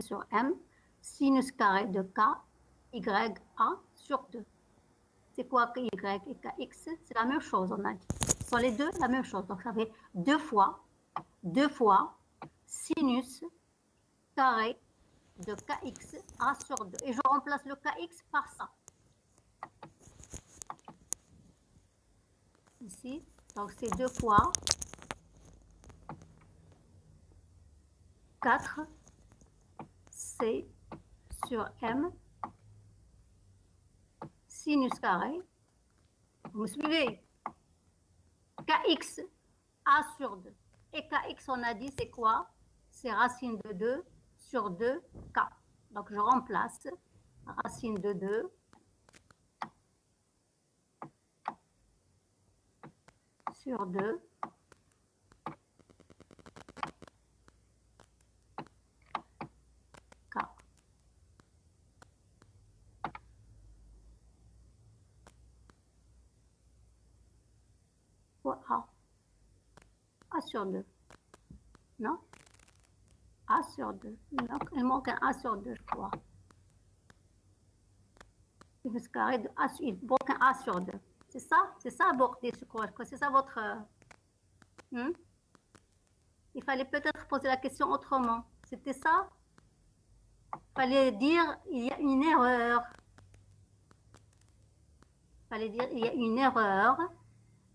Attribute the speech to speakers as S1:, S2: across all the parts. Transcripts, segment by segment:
S1: sur M, sinus carré de K, Y, A sur 2. C'est quoi Y et KX? C'est la même chose, on a dit. Ce sont les deux la même chose. Donc, ça fait deux fois sinus carré de KX A sur 2. Et je remplace le KX par ça. Ici. Donc, c'est 2 fois 4 C sur M sinus carré. Vous me suivez? KX A sur 2. Et KX, on a dit, c'est quoi? C'est racine de 2 sur 2K. Donc, je remplace racine de 2 sur 2 K. Ou A. A sur 2. Non? A sur 2. Donc, il manque un A sur 2, je crois. Sinus carré de A, il manque un A sur 2. C'est ça? C'est ça, aborder, je crois. C'est ça votre... Il fallait peut-être poser la question autrement. C'était ça? Il fallait dire, il y a une erreur. Il fallait dire, il y a une erreur.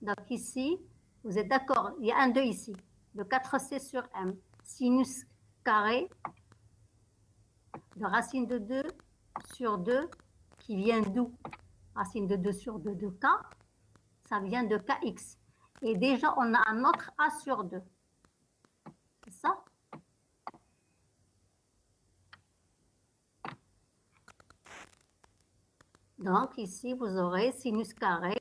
S1: Donc ici, vous êtes d'accord, il y a un 2 ici. Le 4C sur M. Sinus carré de racine de 2 sur 2 qui vient d'où? Racine de 2 sur 2 de K, ça vient de KX. Et déjà, on a un autre A sur 2. C'est ça? Donc ici, vous aurez sinus carré.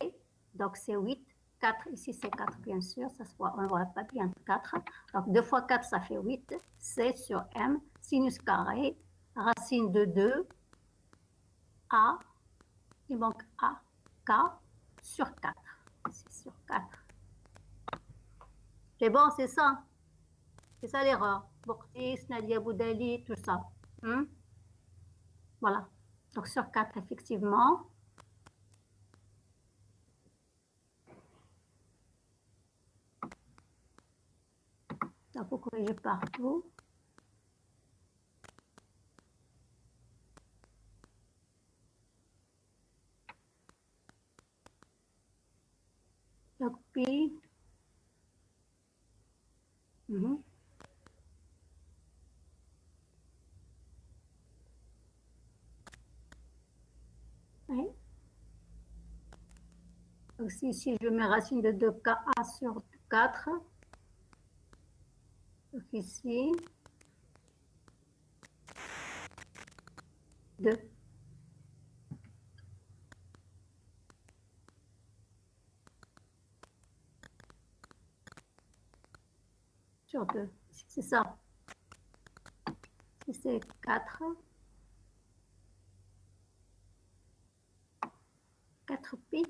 S1: Donc c'est 8. 4, ici c'est 4 bien sûr, ça se voit, on ne voit pas bien 4. Donc 2 fois 4, ça fait 8. C sur M, sinus carré, racine de 2, A, il manque A, K sur 4. C'est sur 4. C'est bon, c'est ça? C'est ça l'erreur. Bourtis, Nadia Boudali, tout ça. Voilà. Donc sur 4, effectivement. Donc vous corrigez partout. Donc puis, oui. Donc si je mets racine de 2Ka sur 4, donc ici, 2. Sur 2, c'est ça. Si c'est 4, 4pi,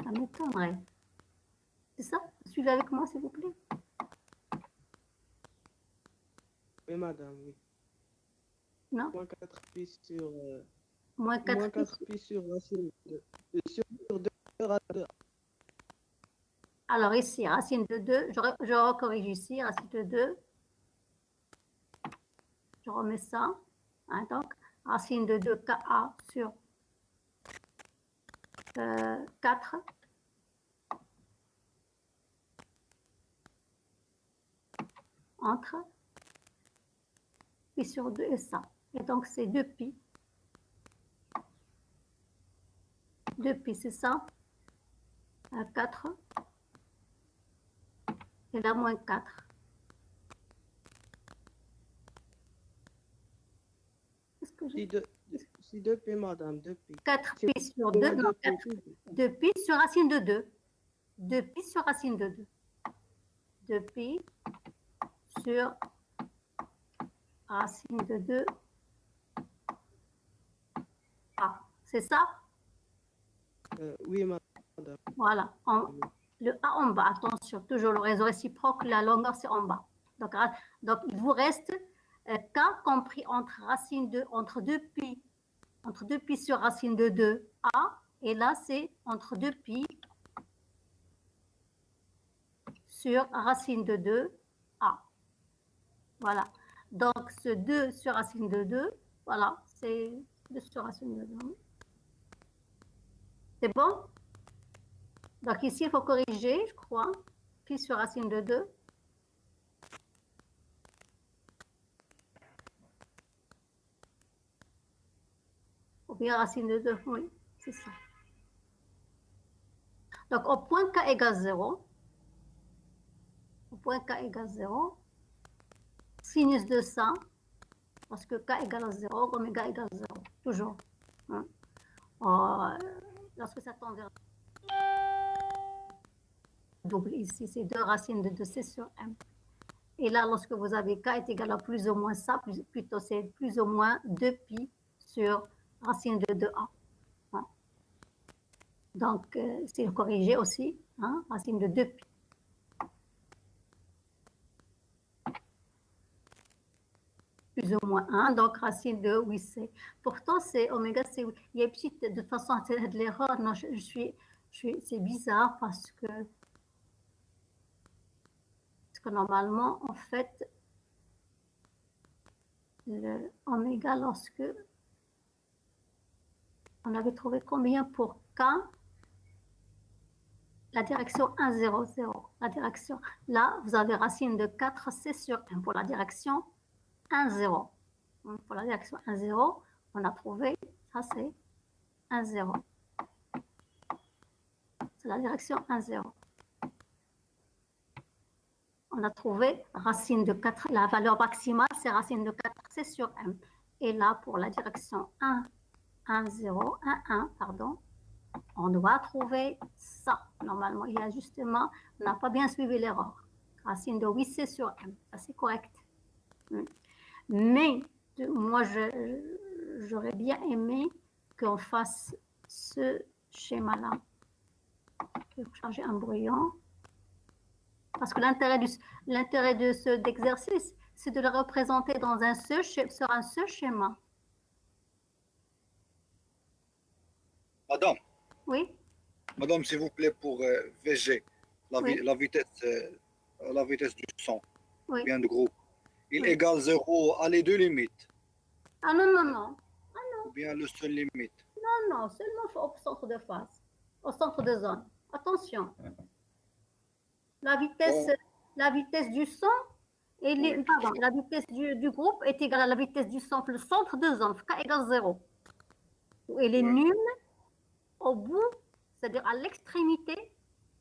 S1: ça m'étonnerait. C'est ça? Suivez avec moi, s'il vous plaît.
S2: Oui, madame, oui.
S1: Non?
S2: Moins 4pi sur...
S1: moins
S2: 4pi sur racine de... Sur 2 racine de...
S1: Alors ici, racine de 2, je recorrige ici, racine de 2. Je remets ça. Hein, donc, racine de 2Ka sur 4. Entre pi sur 2 et ça. Et donc, c'est 2pi. 2pi, c'est ça. 4. Et là, moins 4. Qu'est-ce que j'ai?
S2: Si 2pi, madame, 2pi.
S1: 4pi sur 2. Non, 2pi sur racine de 2. 2pi sur racine de 2. 2pi sur racine de 2. A. C'est ça?
S2: Oui, madame.
S1: Voilà. Le A en bas, attention, toujours le réseau réciproque, la longueur c'est en bas. Donc il vous reste K compris entre 2pi sur racine de 2, A, et là, c'est entre 2pi sur racine de 2, A. Voilà. Donc, ce 2 sur racine de 2, voilà, c'est 2 sur racine de 2. C'est bon? Donc, ici, il faut corriger, je crois. Pi sur racine de 2. Ou bien racine de 2, oui, c'est ça. Donc, au point K égale 0, sinus de ça, parce que K égale 0, oméga égale 0, toujours. Hein. Lorsque ça tend vers double ici, c'est 2 racines de 2C sur M. Et là, lorsque vous avez K est égal à plus ou moins ça, plutôt c'est plus ou moins 2pi sur racine de 2A. Hein. Donc, c'est corrigé aussi, hein, racine de 2pi. Plus ou moins 1, donc racine de 8c. Pourtant, c'est oméga, c'est... Il y a une petite... De toute façon, c'est de l'erreur. Non, c'est bizarre parce que normalement, en fait, le oméga, lorsque on avait trouvé combien pour K, la direction 1, 0, 0. La direction, là, vous avez racine de 4c sur 1 pour la direction 1, 0. Pour la direction 1, 0, on a trouvé, ça c'est 1, 0. C'est la direction 1, 0. On a trouvé racine de 4, la valeur maximale, c'est racine de 4c sur m. Et là, pour la direction 1, 1, 0, 1, 1, pardon, on doit trouver ça. Normalement, il y a justement, on n'a pas bien suivi l'erreur. Racine de 8c sur m, ça c'est correct. Mais, moi, j'aurais bien aimé qu'on fasse ce schéma-là. Je vais charger un brouillon. Parce que l'intérêt de cet exercice, c'est de le représenter dans sur un seul schéma.
S3: Madame,
S1: Oui,
S3: madame, s'il vous plaît, pour VG,
S1: Oui.
S3: la vitesse du son,
S1: oui.
S3: bien de groupe, il
S1: Oui.
S3: égale 0 à les deux limites,
S1: Ah non, non, non.
S3: ou bien le seul limite.
S1: Non, non, seulement au centre de phase, au centre de zone. Attention. La vitesse du son,
S3: Oui.
S1: pardon, la vitesse du groupe est égale à la vitesse du centre, le centre de zone, K égale 0. Elle est
S3: Oui.
S1: nulle au bout, c'est-à-dire à l'extrémité,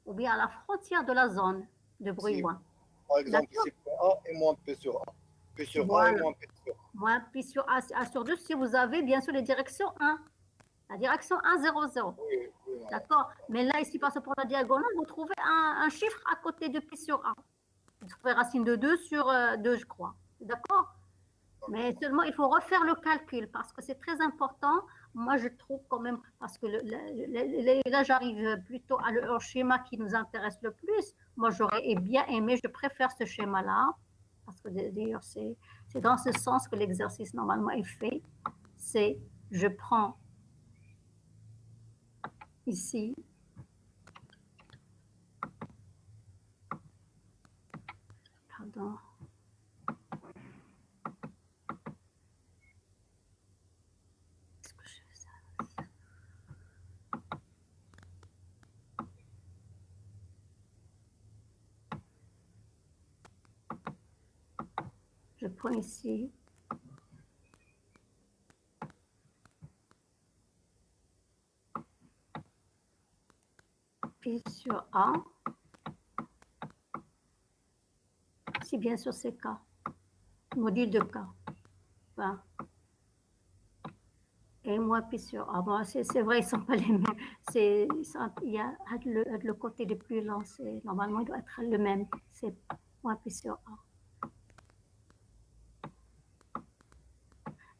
S1: ou bien à la frontière de la zone de bruit.
S3: Si, par exemple,
S1: D'accord.
S3: ici, A et moins P sur A. P sur A et
S1: Voilà.
S3: moins P sur A.
S1: Moins Pi sur A sur 2 si vous avez bien sûr les directions 1. La direction 1, 0, 0.
S3: Oui, oui, madame.
S1: D'accord. Mais là, ici, parce que pour la diagonale, vous trouvez un chiffre à côté de Pi sur A. Vous trouvez racine de 2 sur 2, je crois. D'accord. Mais seulement, il faut refaire le calcul parce que c'est très important. Moi, je trouve quand même, parce que là, j'arrive plutôt à le schéma qui nous intéresse le plus. Moi, j'aurais bien aimé, je préfère ce schéma-là, parce que d'ailleurs, c'est dans ce sens que l'exercice normalement est fait. C'est, je prends ici, pardon, est-ce que je fais ça? Je prends ici Pi sur A, si bien sûr c'est K, module de K. Enfin, et moins Pi sur A. Bon, c'est vrai, ils ne sont pas les mêmes. Il y a le côté le plus lent, normalement il doit être le même. C'est moins Pi sur A.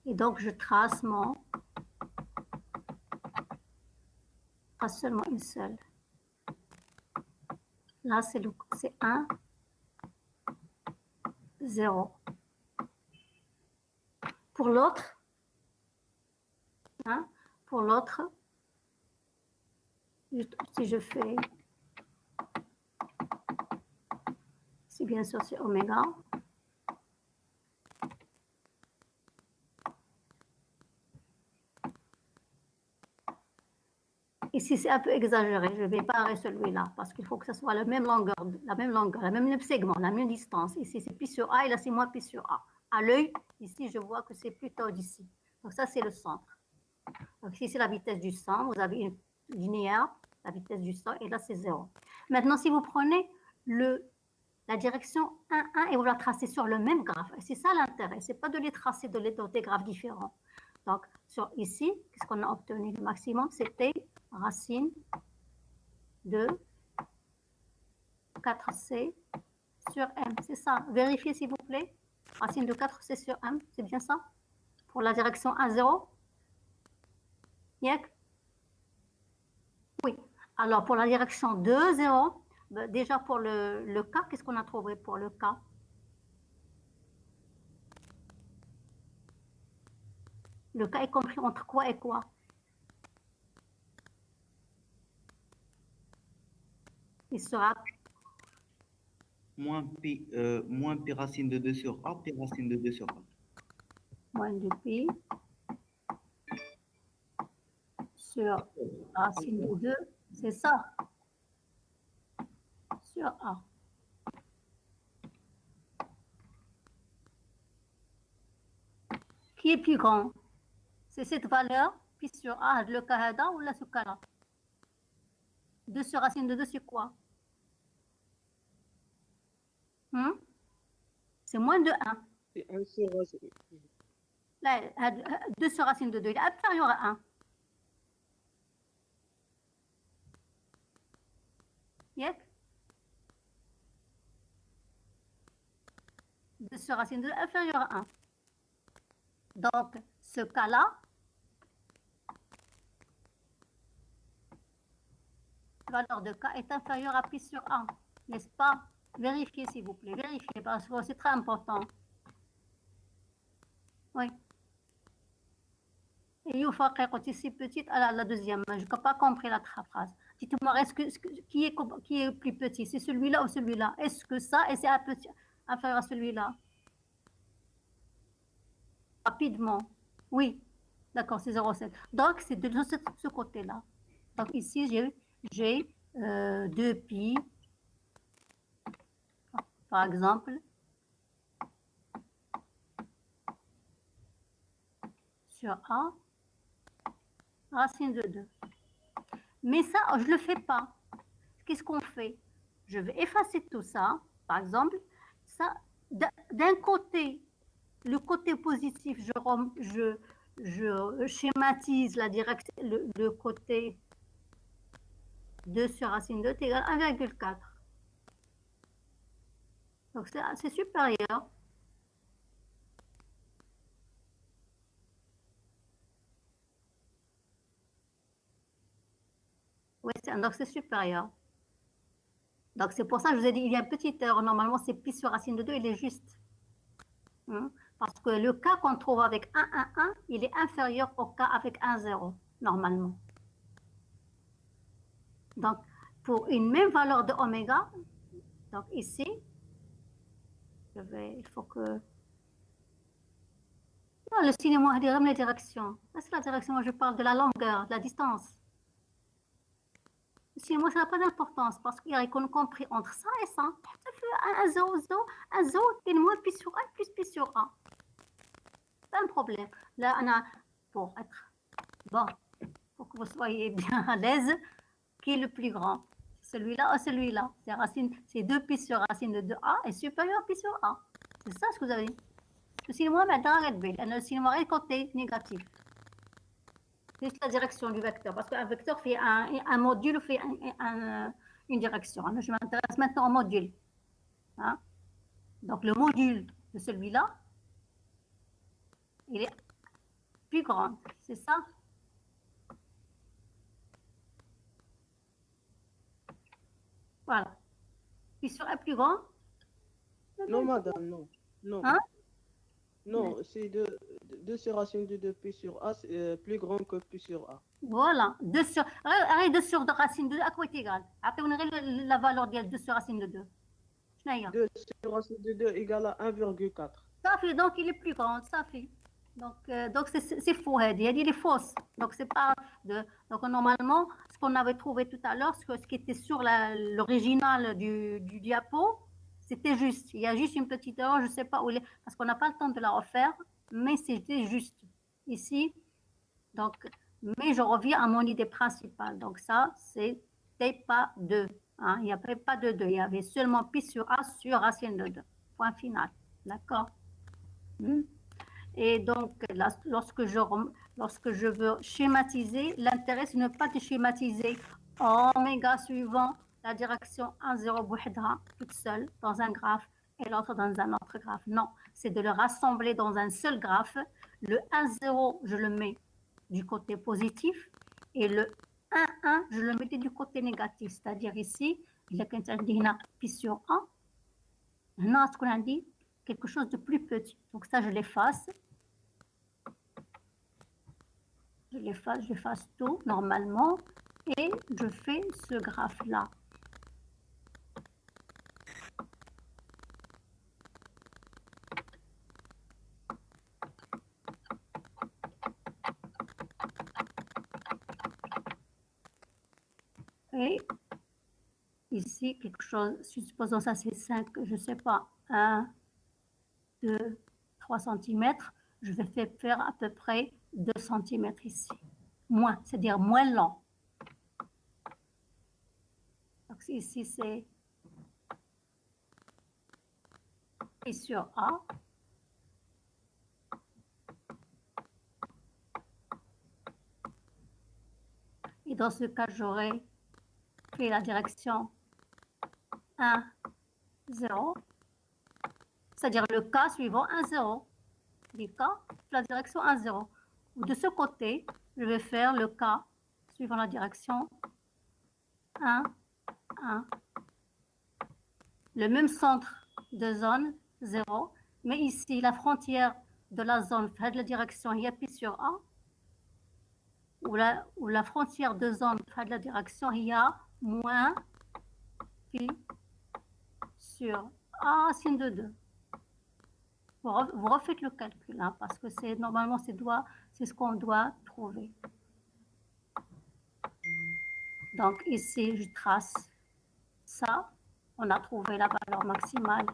S1: Et donc je trace seulement une seule. Là, c'est 1, 0. pour l'autre, hein, pour l'autre, si je fais, si bien sûr c'est oméga, ici c'est un peu exagéré, je vais barrer celui-là parce qu'il faut que ce soit la même longueur, le même segment, la même distance. Ici c'est pi sur A et là c'est moins pi sur A. À l'œil, ici je vois que c'est plutôt d'ici. Donc ça c'est le centre. Donc ici c'est la vitesse du sang, vous avez une linéaire, la vitesse du sang et là c'est 0. Maintenant si vous prenez la direction 1, 1 et vous la tracez sur le même graphe, c'est ça l'intérêt, c'est pas de les tracer dans des graphes différents. Donc ici, qu'est-ce qu'on a obtenu le maximum? C'était racine de 4c sur m, c'est ça. Vérifiez s'il vous plaît. Racine de 4c sur m, c'est bien ça? Pour la direction 1, 0? Yek? Oui. Alors pour la direction 2, 0, ben, déjà pour le cas, qu'est-ce qu'on a trouvé pour le cas? Le cas est compris entre quoi et quoi? Il sera
S4: moins pi racine de 2 sur A, pi racine de 2 sur A.
S1: moins de pi sur racine de 2, c'est ça, sur A. Qui est plus grand? C'est cette valeur, pi sur A, le cas ou là, ce cas-là? 2 sur racine de 2, c'est quoi? C'est moins de 1.
S2: C'est 1 sur racine.
S1: Là, 2 sur racine de 2, il est inférieur à 1. Yek? 2 sur racine de 2 inférieur à 1. Donc, ce cas-là, la valeur de K est inférieure à pi sur 1, n'est-ce pas? Vérifiez s'il vous plaît, vérifiez parce que c'est très important. Oui. Et il faut ici petite à la deuxième. Je n'ai pas compris la phrase. Dites-moi, qui est plus petit? C'est celui-là ou celui-là? Est-ce que ça et c'est un petit inférieur à celui-là? Rapidement. Oui. D'accord, c'est 0,7. Donc, c'est de ce côté-là. Donc, ici, j'ai 2 pi, par exemple, sur A, racine de 2. Mais ça, je ne le fais pas. Qu'est-ce qu'on fait? Je vais effacer tout ça. Par exemple, ça, d'un côté, le côté positif, je schématise la direction, le côté 2 sur racine de 2 est égal à 1,4. Donc, c'est supérieur. Oui, donc c'est supérieur. Donc, c'est pour ça que je vous ai dit, il y a une petite erreur. Normalement, c'est pi sur racine de 2, il est juste. Parce que le cas qu'on trouve avec 1, 1, 1, il est inférieur au cas avec 1, 0, normalement. Donc, pour une même valeur de oméga, donc ici, il faut que... Non, le signe, moi, je dirais la direction. C'est la direction, moi, je parle de la longueur, de la distance. Le signe, moi, ça n'a pas d'importance, parce qu'il y a compris entre ça et ça. Ça fait 1, 0, 0, 1, 0, et moins pi sur 1 plus pi sur 1. Pas un problème. Là, on a, pour être bon, pour que vous soyez bien à l'aise, qui est le plus grand? Celui-là ou celui-là? C'est 2 pi sur racine de 2a est supérieur à pi sur a. C'est ça ce que vous avez. Le signe moins maintenant, le signe moins est côté négatif. C'est la direction du vecteur, parce qu'un vecteur fait un module, fait une direction. Je m'intéresse maintenant au module. Hein? Donc le module de celui-là, il est plus grand, c'est ça? Voilà. Puis sur un plus grand?
S2: Non, madame, non. Non.
S1: Hein?
S2: Non, c'est de 2 sur racine de 2 pi sur A, c'est plus grand que pi sur A.
S1: Voilà, 2 sur, 2 sur 2 racine de 2 à quoi est égal? عطيونا غير la valeur ديال 2 sur racine de 2. شنو هي؟
S2: 2 sur racine de 2 égale à 1,4.
S1: Ça fait, donc il est plus grand, ça fait. Donc c'est faux, il est fausse. Donc c'est pas de. Donc normalement, ce qu'on avait trouvé tout à l'heure, ce qui était sur l'original du diapo, c'était juste. Il y a juste une petite erreur, je ne sais pas où elle est, parce qu'on n'a pas le temps de la refaire, mais c'était juste ici. Donc, mais je reviens à mon idée principale. Donc ça, c'était pas 2. Hein, il n'y avait pas de 2, il y avait seulement pi sur A sur racine de 2. Point final. D'accord? Et donc, là, lorsque je veux schématiser, l'intérêt, c'est ne pas de schématiser oméga suivant la direction 1, 0, bouhdra, toute seule, dans un graphe, et l'autre dans un autre graphe. Non, c'est de le rassembler dans un seul graphe. Le 1, 0, je le mets du côté positif, et le 1, 1, je le mettais du côté négatif. C'est-à-dire ici, il y a pi sur 1, quelque chose de plus petit. Donc ça, je l'efface. Je l'efface tout normalement et je fais ce graphe-là. Et ici, quelque chose, supposons ça c'est 5, je ne sais pas, 1, 2, 3 cm, je vais faire à peu près 2 cm ici. Moins, c'est-à-dire moins lent. Donc ici, c'est pi sur A. Et dans ce cas, j'aurais fait la direction 1, 0. C'est-à-dire le cas suivant 1, 0. Du cas, la direction 1, 0. De ce côté, je vais faire le cas suivant la direction 1, 1. Le même centre de zone 0, mais ici, la frontière de la zone fait de la direction il y a pi sur A, ou la frontière de zone fait de la direction il y a moins pi sur A racine de 2. Vous refaites le calcul, hein, parce que normalement, c'est ce qu'on doit trouver. Donc ici, je trace ça. On a trouvé la valeur maximale.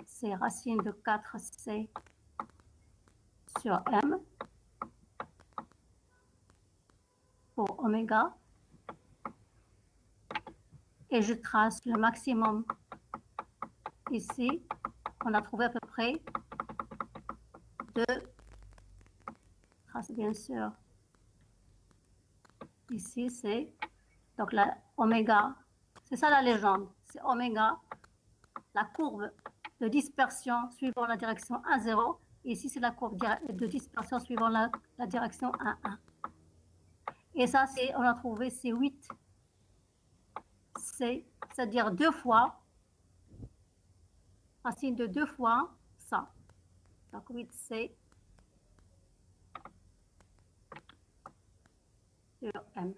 S1: C'est racine de 4c sur m pour oméga. Et je trace le maximum ici. On a trouvé à peu près trace bien sûr. Ici, c'est donc la oméga. C'est ça la légende. C'est oméga, la courbe de dispersion suivant la direction 1, 0. Ici, c'est la courbe de dispersion suivant la direction 1, 1. Et ça, on a trouvé, c'est 8. C'est-à-dire 2 fois, racine de 2 fois ça. Donc 8c sur m.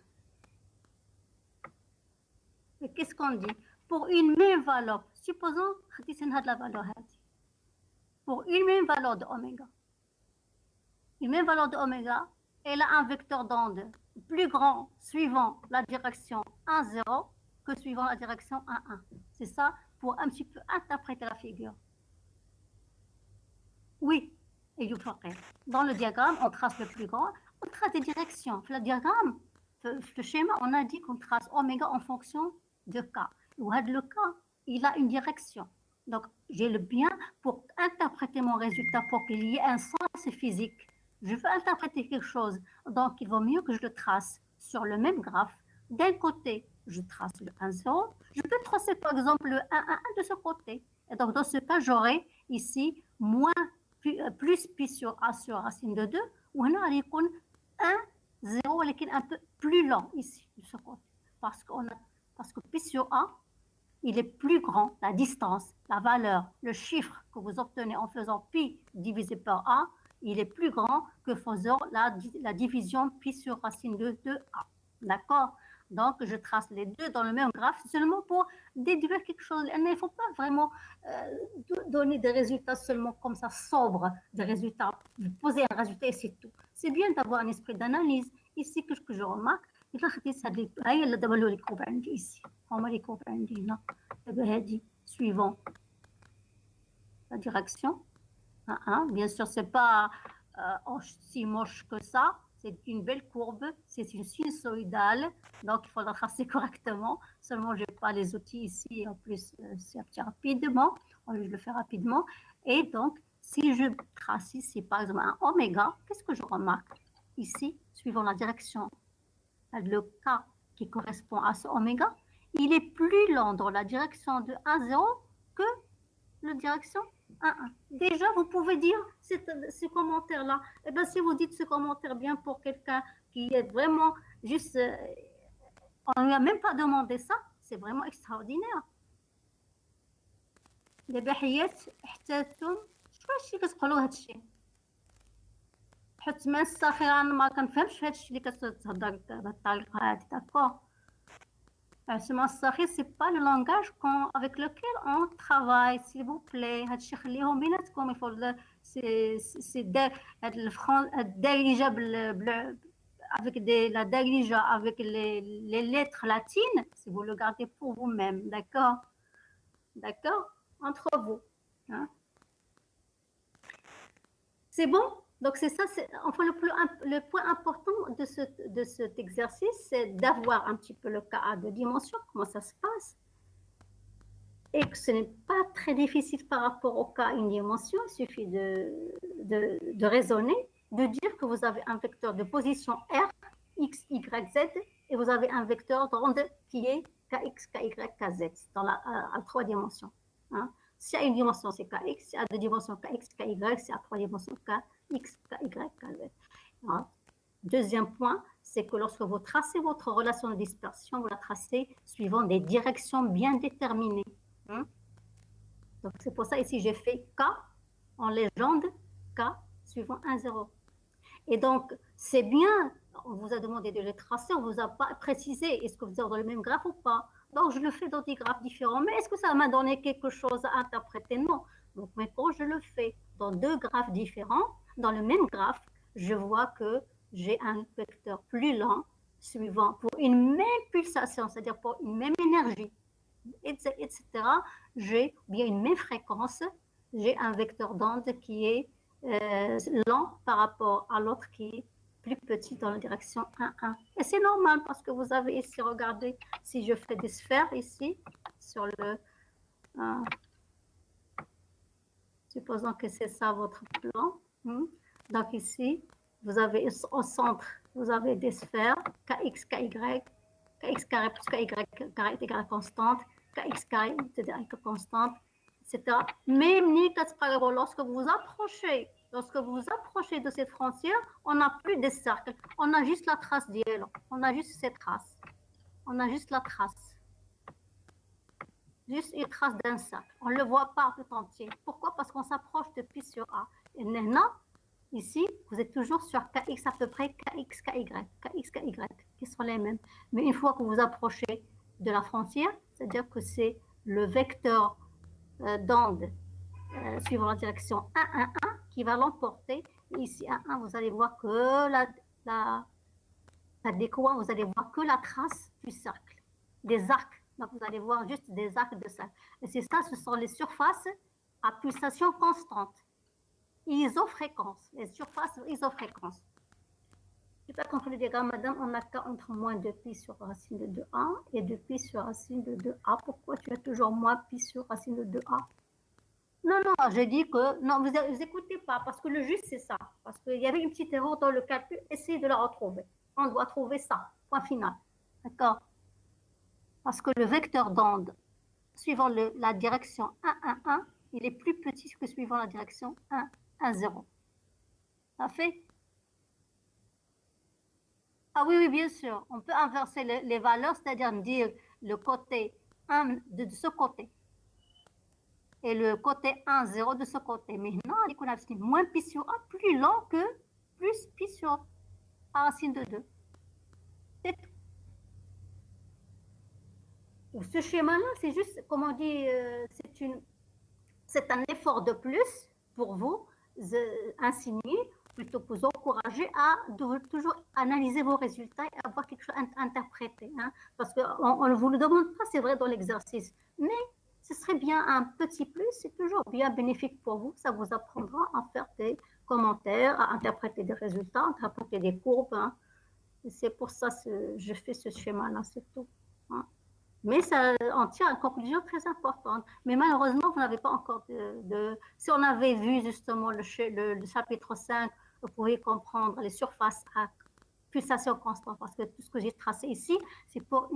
S1: Et qu'est-ce qu'on dit? Pour une même valeur, supposons que c'est la valeur pour une même valeur de oméga. Une même valeur de oméga, elle a un vecteur d'onde plus grand suivant la direction 1, 0 que suivant la direction 1, 1. C'est ça pour un petit peu interpréter la figure. Oui, et dans le diagramme, on trace le plus grand, on trace des directions. Le diagramme, le schéma, on a dit qu'on trace oméga en fonction de K. Le K, il a une direction. Donc, j'ai le bien pour interpréter mon résultat, pour qu'il y ait un sens physique. Je veux interpréter quelque chose, donc il vaut mieux que je le trace sur le même graphe. D'un côté, je trace le 1, 0. Je peux tracer par exemple le 1, 1, 1 de ce côté. Et donc, dans ce cas, j'aurai ici plus pi sur A sur racine de 2, ou on a 1, 0, mais un peu plus lent ici, de ce côté. Parce que pi sur A, il est plus grand, la distance, la valeur, le chiffre que vous obtenez en faisant pi divisé par A, il est plus grand que faisant la division pi sur racine de 2a. D'accord? Donc, je trace les deux dans le même graphe seulement pour déduire quelque chose. Il ne faut pas vraiment donner des résultats seulement comme ça, sobres, des résultats, poser un résultat et c'est tout. C'est bien d'avoir un esprit d'analyse. Ici, ce que je remarque, ici. Suivant la direction. Bien sûr, c'est pas si moche que ça. C'est une belle courbe, c'est une sinusoïdale, donc il faudra tracer correctement. Seulement, je n'ai pas les outils ici, en plus, c'est rapidement. Je le fais rapidement. Et donc, si je trace ici, par exemple, un oméga, qu'est-ce que je remarque ici, suivant la direction? Le K qui correspond à ce oméga, il est plus lent dans la direction de 1,0 que la direction 1,1. Déjà, vous pouvez dire ce commentaire-là. Eh bien, si vous dites ce commentaire bien pour quelqu'un qui est vraiment juste... on ne lui a même pas demandé ça, c'est vraiment extraordinaire. لبحيات احتاجتم شويه كتقولوا هذا الشيء حيت من الصخير انا ما كنفهمش هذا الشيء اللي كتهضر بهذه الطريقه هذه داكور عشان الصخير سي با لو لانغاج avec lequel on travaille s'il vous plaît هذا الشيء خليهم بيناتكم يفضل سي هاد الدارجه avec la darija avec les lettres latines si vous le gardez pour vous-même d'accord entre vous. Hein? C'est bon? Donc, c'est ça. Enfin, le point important de cet exercice, c'est d'avoir un petit peu le cas à deux dimensions, comment ça se passe. Et que ce n'est pas très difficile par rapport au cas à une dimension. Il suffit de raisonner, de dire que vous avez un vecteur de position R, X, Y, Z, et vous avez un vecteur d'onde qui est Kx, Ky, Kz, à trois dimensions. Hein? Si à une dimension, c'est Kx, si à deux dimensions, Kx, Ky, si à trois dimensions, Kx, Ky, Kz. Hein? Deuxième point, c'est que lorsque vous tracez votre relation de dispersion, vous la tracez suivant des directions bien déterminées. Hein? Donc, c'est pour ça ici, j'ai fait K en légende, K suivant 1, 0. Et donc, c'est bien, on vous a demandé de les tracer, on ne vous a pas précisé, est-ce que vous êtes dans le même graphe ou pas? Donc, je le fais dans des graphes différents. Mais est-ce que ça m'a donné quelque chose à interpréter? Non. Donc, maintenant, je le fais dans deux graphes différents. Dans le même graphe, je vois que j'ai un vecteur plus lent suivant pour une même pulsation, c'est-à-dire pour une même énergie, etc. J'ai bien une même fréquence. J'ai un vecteur d'onde qui est lent par rapport à l'autre qui est plus petit dans la direction 1, 1. Et c'est normal parce que vous avez ici, regardez, si je fais des sphères ici, sur le... supposons que c'est ça votre plan. Donc ici, vous avez au centre, vous avez des sphères, Kx, Ky, Kx carré plus Ky carré est égal à constante, Kx carré est égal à constante, etc. Même lorsque vous vous approchez de cette frontière, on n'a plus de cercle, on a juste la trace d'elle, on a juste cette trace, on a juste la trace, juste une trace d'un cercle, on ne le voit pas tout entier. Pourquoi? Parce qu'on s'approche de pi sur A. Et maintenant, ici, vous êtes toujours sur Kx à peu près, Kx, Ky, Kx, Ky, qui sont les mêmes. Mais une fois que vous approchez de la frontière, c'est-à-dire que c'est le vecteur d'onde suivant la direction 1, 1, 1 qui va l'emporter. Ici, 1, 1, vous allez voir que la décoin, vous allez voir que la trace du cercle, des arcs. Donc, vous allez voir juste des arcs de cercle. Et c'est ça, ce sont les surfaces à pulsation constante. Isofréquence, les surfaces isofréquence. Je n'ai pas compris le diagramme, madame, on a qu'à entre moins de pi sur racine de 2a et de pi sur racine de 2a. Pourquoi tu as toujours moins pi sur racine de 2a? Non, non, j'ai dit que... Non, vous n'écoutez pas, parce que le juste, c'est ça. Parce qu'il y avait une petite erreur dans le calcul, essayez de la retrouver. On doit trouver ça, point final. D'accord? Parce que le vecteur d'onde, suivant la direction 1, 1, 1, il est plus petit que suivant la direction 1, 1, 0. Ça fait? Ah oui, oui, bien sûr. On peut inverser les valeurs, c'est-à-dire dire le côté 1 de ce côté. et le côté 1, 0 de ce côté. Maintenant, on a moins pi sur A plus lent que plus pi sur A racine de 2. C'est tout. Ce schéma-là, c'est juste, comme on dit, c'est un effort de plus pour vous insinuer, plutôt que vous encourager à toujours analyser vos résultats et avoir quelque chose à interpréter. Hein, parce qu'on ne vous le demande pas, c'est vrai, dans l'exercice. Mais ce serait bien un petit plus, c'est toujours bien bénéfique pour vous. Ça vous apprendra à faire des commentaires, à interpréter des résultats, à interpréter des courbes. Hein. C'est pour ça que je fais ce schéma-là, c'est tout. Hein. Mais ça en tient à une conclusion très importante. Mais malheureusement, vous n'avez pas encore Si on avait vu justement le chapitre 5, vous pouvez comprendre les surfaces à pulsation constante. Parce que tout ce que j'ai tracé ici, c'est pour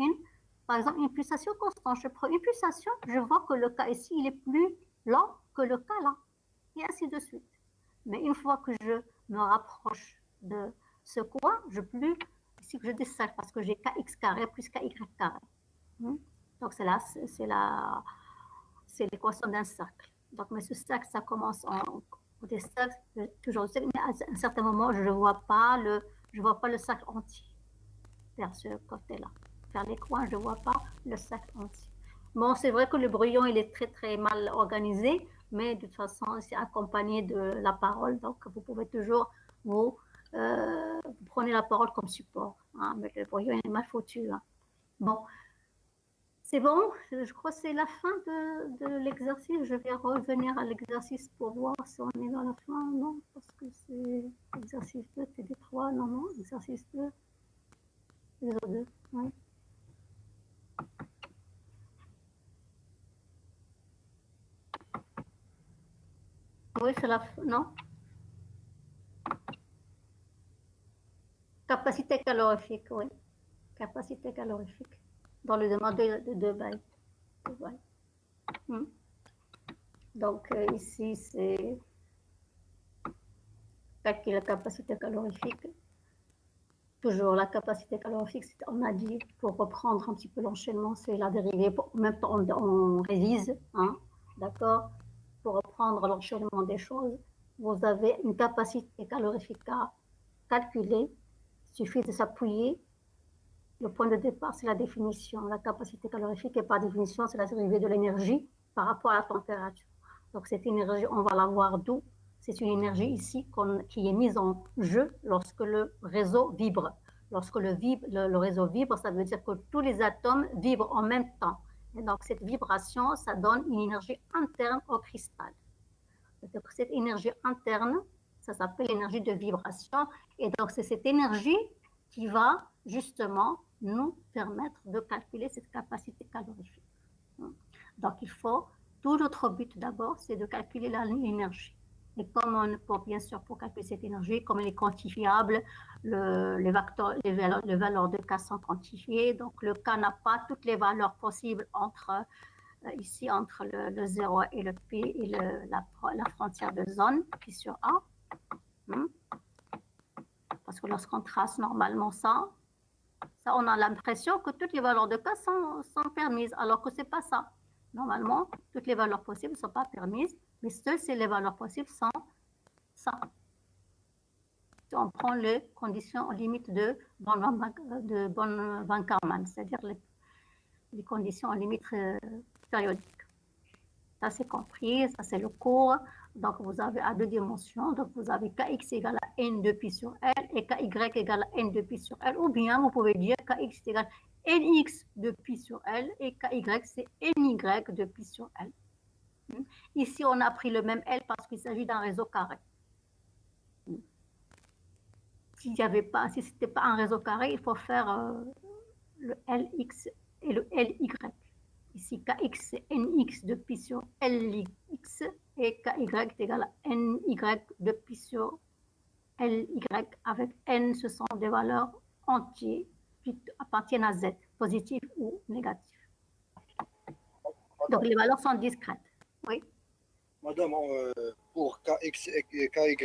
S1: par exemple, une pulsation constante. Je prends une pulsation, je vois que le cas ici, il est plus lent que le cas là. Et ainsi de suite. Mais une fois que je me rapproche de ce coin, ici que je descends parce que j'ai kx carré plus ky carré. Donc, c'est l'équation d'un cercle. Donc, mais ce cercle, ça commence des cercles, toujours mais à un certain moment, je ne vois pas le cercle entier vers ce côté-là. Vers les coins, je ne vois pas le cercle entier. Bon, c'est vrai que le brouillon, il est très, très mal organisé, mais de toute façon, c'est accompagné de la parole. Donc, vous pouvez toujours vous prenez la parole comme support. Hein, mais le brouillon est mal foutu. Hein. Bon. C'est bon, je crois que c'est la fin de l'exercice. Je vais revenir à l'exercice pour voir si on est dans la fin. Non, parce que c'est exercice 2, TD3, non, exercice 2, réseau 2, oui. Oui, c'est la fin, non. Capacité calorifique, oui. Capacité calorifique. Dans le demande de 2 bytes. Donc, ici, c'est calculer la capacité calorifique. Toujours la capacité calorifique, on a dit, pour reprendre un petit peu l'enchaînement, c'est la dérivée. En même temps, on révise, hein, d'accord. Pour reprendre l'enchaînement des choses, vous avez une capacité calorifique à calculer. Il suffit de s'appuyer. Le point de départ, c'est la définition. La capacité calorifique, et par définition, c'est la dérivée de l'énergie par rapport à la température. Donc, cette énergie, on va la voir d'où? C'est une énergie ici qui est mise en jeu lorsque le réseau vibre. Lorsque le réseau vibre, ça veut dire que tous les atomes vibrent en même temps. Et donc, cette vibration, ça donne une énergie interne au cristal. Donc, cette énergie interne, ça s'appelle l'énergie de vibration. Et donc, c'est cette énergie qui va justement nous permettre de calculer cette capacité calorifique. Donc, tout notre but d'abord, c'est de calculer l'énergie. Et comme bien sûr, pour calculer cette énergie, comme elle est quantifiable, les valeurs de K sont quantifiées. Donc, le K n'a pas toutes les valeurs possibles ici, entre le 0 et le P et la frontière de zone, pi sur A. Parce que lorsqu'on trace normalement ça, on a l'impression que toutes les valeurs de K sont permises, alors que ce n'est pas ça. Normalement, toutes les valeurs possibles ne sont pas permises, mais seules les valeurs possibles sont ça. Si on prend les conditions limites de von Karman, c'est-à-dire les conditions limites périodiques. Ça, c'est compris, ça, c'est le cours. Donc, vous avez à 2 dimensions. Donc, vous avez Kx égale à n de pi sur L et Ky égale à n de pi sur L. Ou bien, vous pouvez dire Kx égale nx de pi sur L et Ky, c'est ny de pi sur L. Ici, on a pris le même L parce qu'il s'agit d'un réseau carré. Si ce n'était pas un réseau carré, il faut faire le Lx et le Ly. Ici, Kx, c'est nx de pi sur Lx et Ky est égal à ny de pi sur Ly avec n, ce sont des valeurs entières qui appartiennent à z, positives ou négatives. Donc, les valeurs sont discrètes. Oui.
S3: Madame, pour Kx et Ky,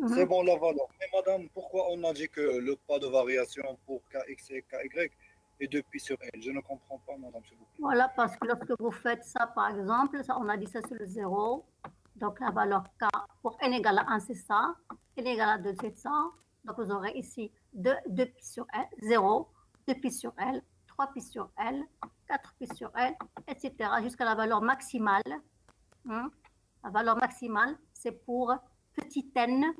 S3: c'est bon la valeur. Mais madame, pourquoi on a dit que le pas de variation pour Kx et Ky, et 2pi sur L. Je ne comprends pas, madame, s'il vous plaît.
S1: Voilà, parce que lorsque vous faites ça, par exemple, ça, on a dit ça sur le 0. Donc, la valeur K pour n égale à 1, c'est ça. N égale à 2, c'est ça. Donc, vous aurez ici 2pi sur L, 0, 2pi sur L, 3pi sur L, 4pi sur L, etc. jusqu'à la valeur maximale. La valeur maximale, c'est pour petit n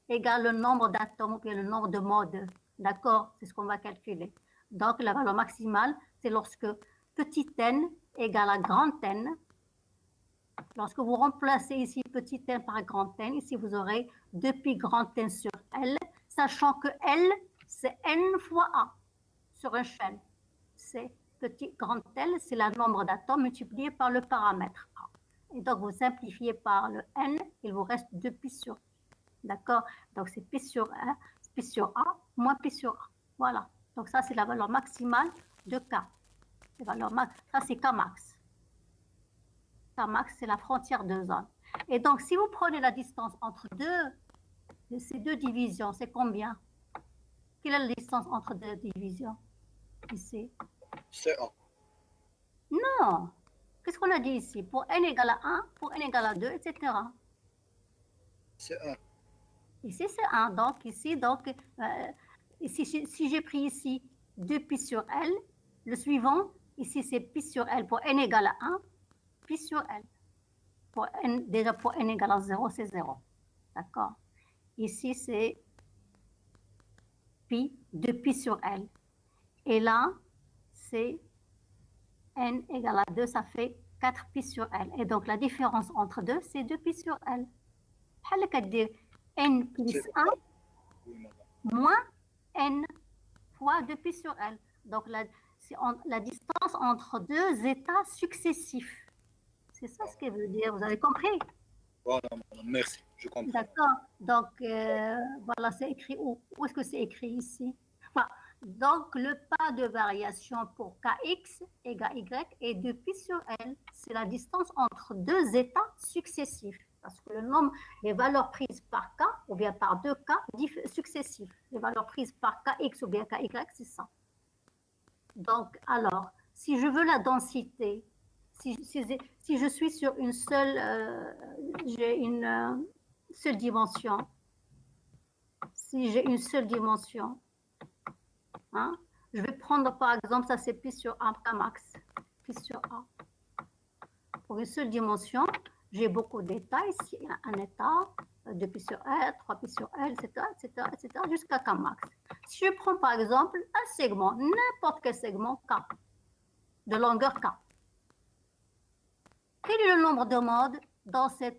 S1: égale le nombre d'atomes ou bien le nombre de modes. D'accord? C'est ce qu'on va calculer. Donc, la valeur maximale, c'est lorsque petit n égale à grand N. Lorsque vous remplacez ici petit n par grand N, ici vous aurez 2pi grand N sur L, sachant que L, c'est n fois A sur un chaîne. C'est petit grand L, c'est le nombre d'atomes multiplié par le paramètre A. Et donc, vous simplifiez par le n, il vous reste 2pi sur A. D'accord? Donc, c'est pi sur A moins pi sur A. Voilà. Donc, ça, c'est la valeur maximale de K. Ça, c'est K max. K max, c'est la frontière de zone. Et donc, si vous prenez la distance entre ces deux divisions, c'est combien? Quelle est la distance entre deux divisions? Ici.
S3: C'est A.
S1: Non. Qu'est-ce qu'on a dit ici? Pour n égale à 1, pour n égale à 2, etc.
S3: C'est 1.
S1: Ici, c'est 1. Donc, ici, ici si j'ai pris ici 2pi sur L, le suivant, ici, c'est pi sur L pour n égale à 1, pi sur L. Déjà, pour n égale à 0, c'est 0. D'accord? Ici, c'est pi, 2pi sur L. Et là, c'est n égale à 2, ça fait 4pi sur L. Et donc, la différence entre deux, c'est 2pi sur L. بحال هكا دير n plus 1
S3: Oui, madame.
S1: moins n fois 2pi sur L. Donc, la distance entre deux états successifs. C'est ça ce qu'elle veut dire. Vous avez compris?
S3: Voilà, madame. Merci. Je comprends.
S1: D'accord. Donc, voilà, c'est écrit où? Où est-ce que c'est écrit ici? Voilà. Donc, le pas de variation pour Kx égale Y est 2pi sur L. C'est la distance entre deux états successifs. Parce que les valeurs prises par K ou bien par 2K successifs. Les valeurs prises par Kx ou bien Ky, c'est ça. Donc, alors, si je veux la densité, si je suis sur une seule, j'ai une seule dimension, si j'ai une seule dimension, hein, je vais prendre par exemple, ça c'est pi sur A, K max, pi sur A. Pour une seule dimension, j'ai beaucoup d'états ici, un état, 2pi sur L, 3pi sur L, etc., etc., etc., jusqu'à K max. Si je prends par exemple un segment, n'importe quel segment K, de longueur K, quel est le nombre de modes dans ce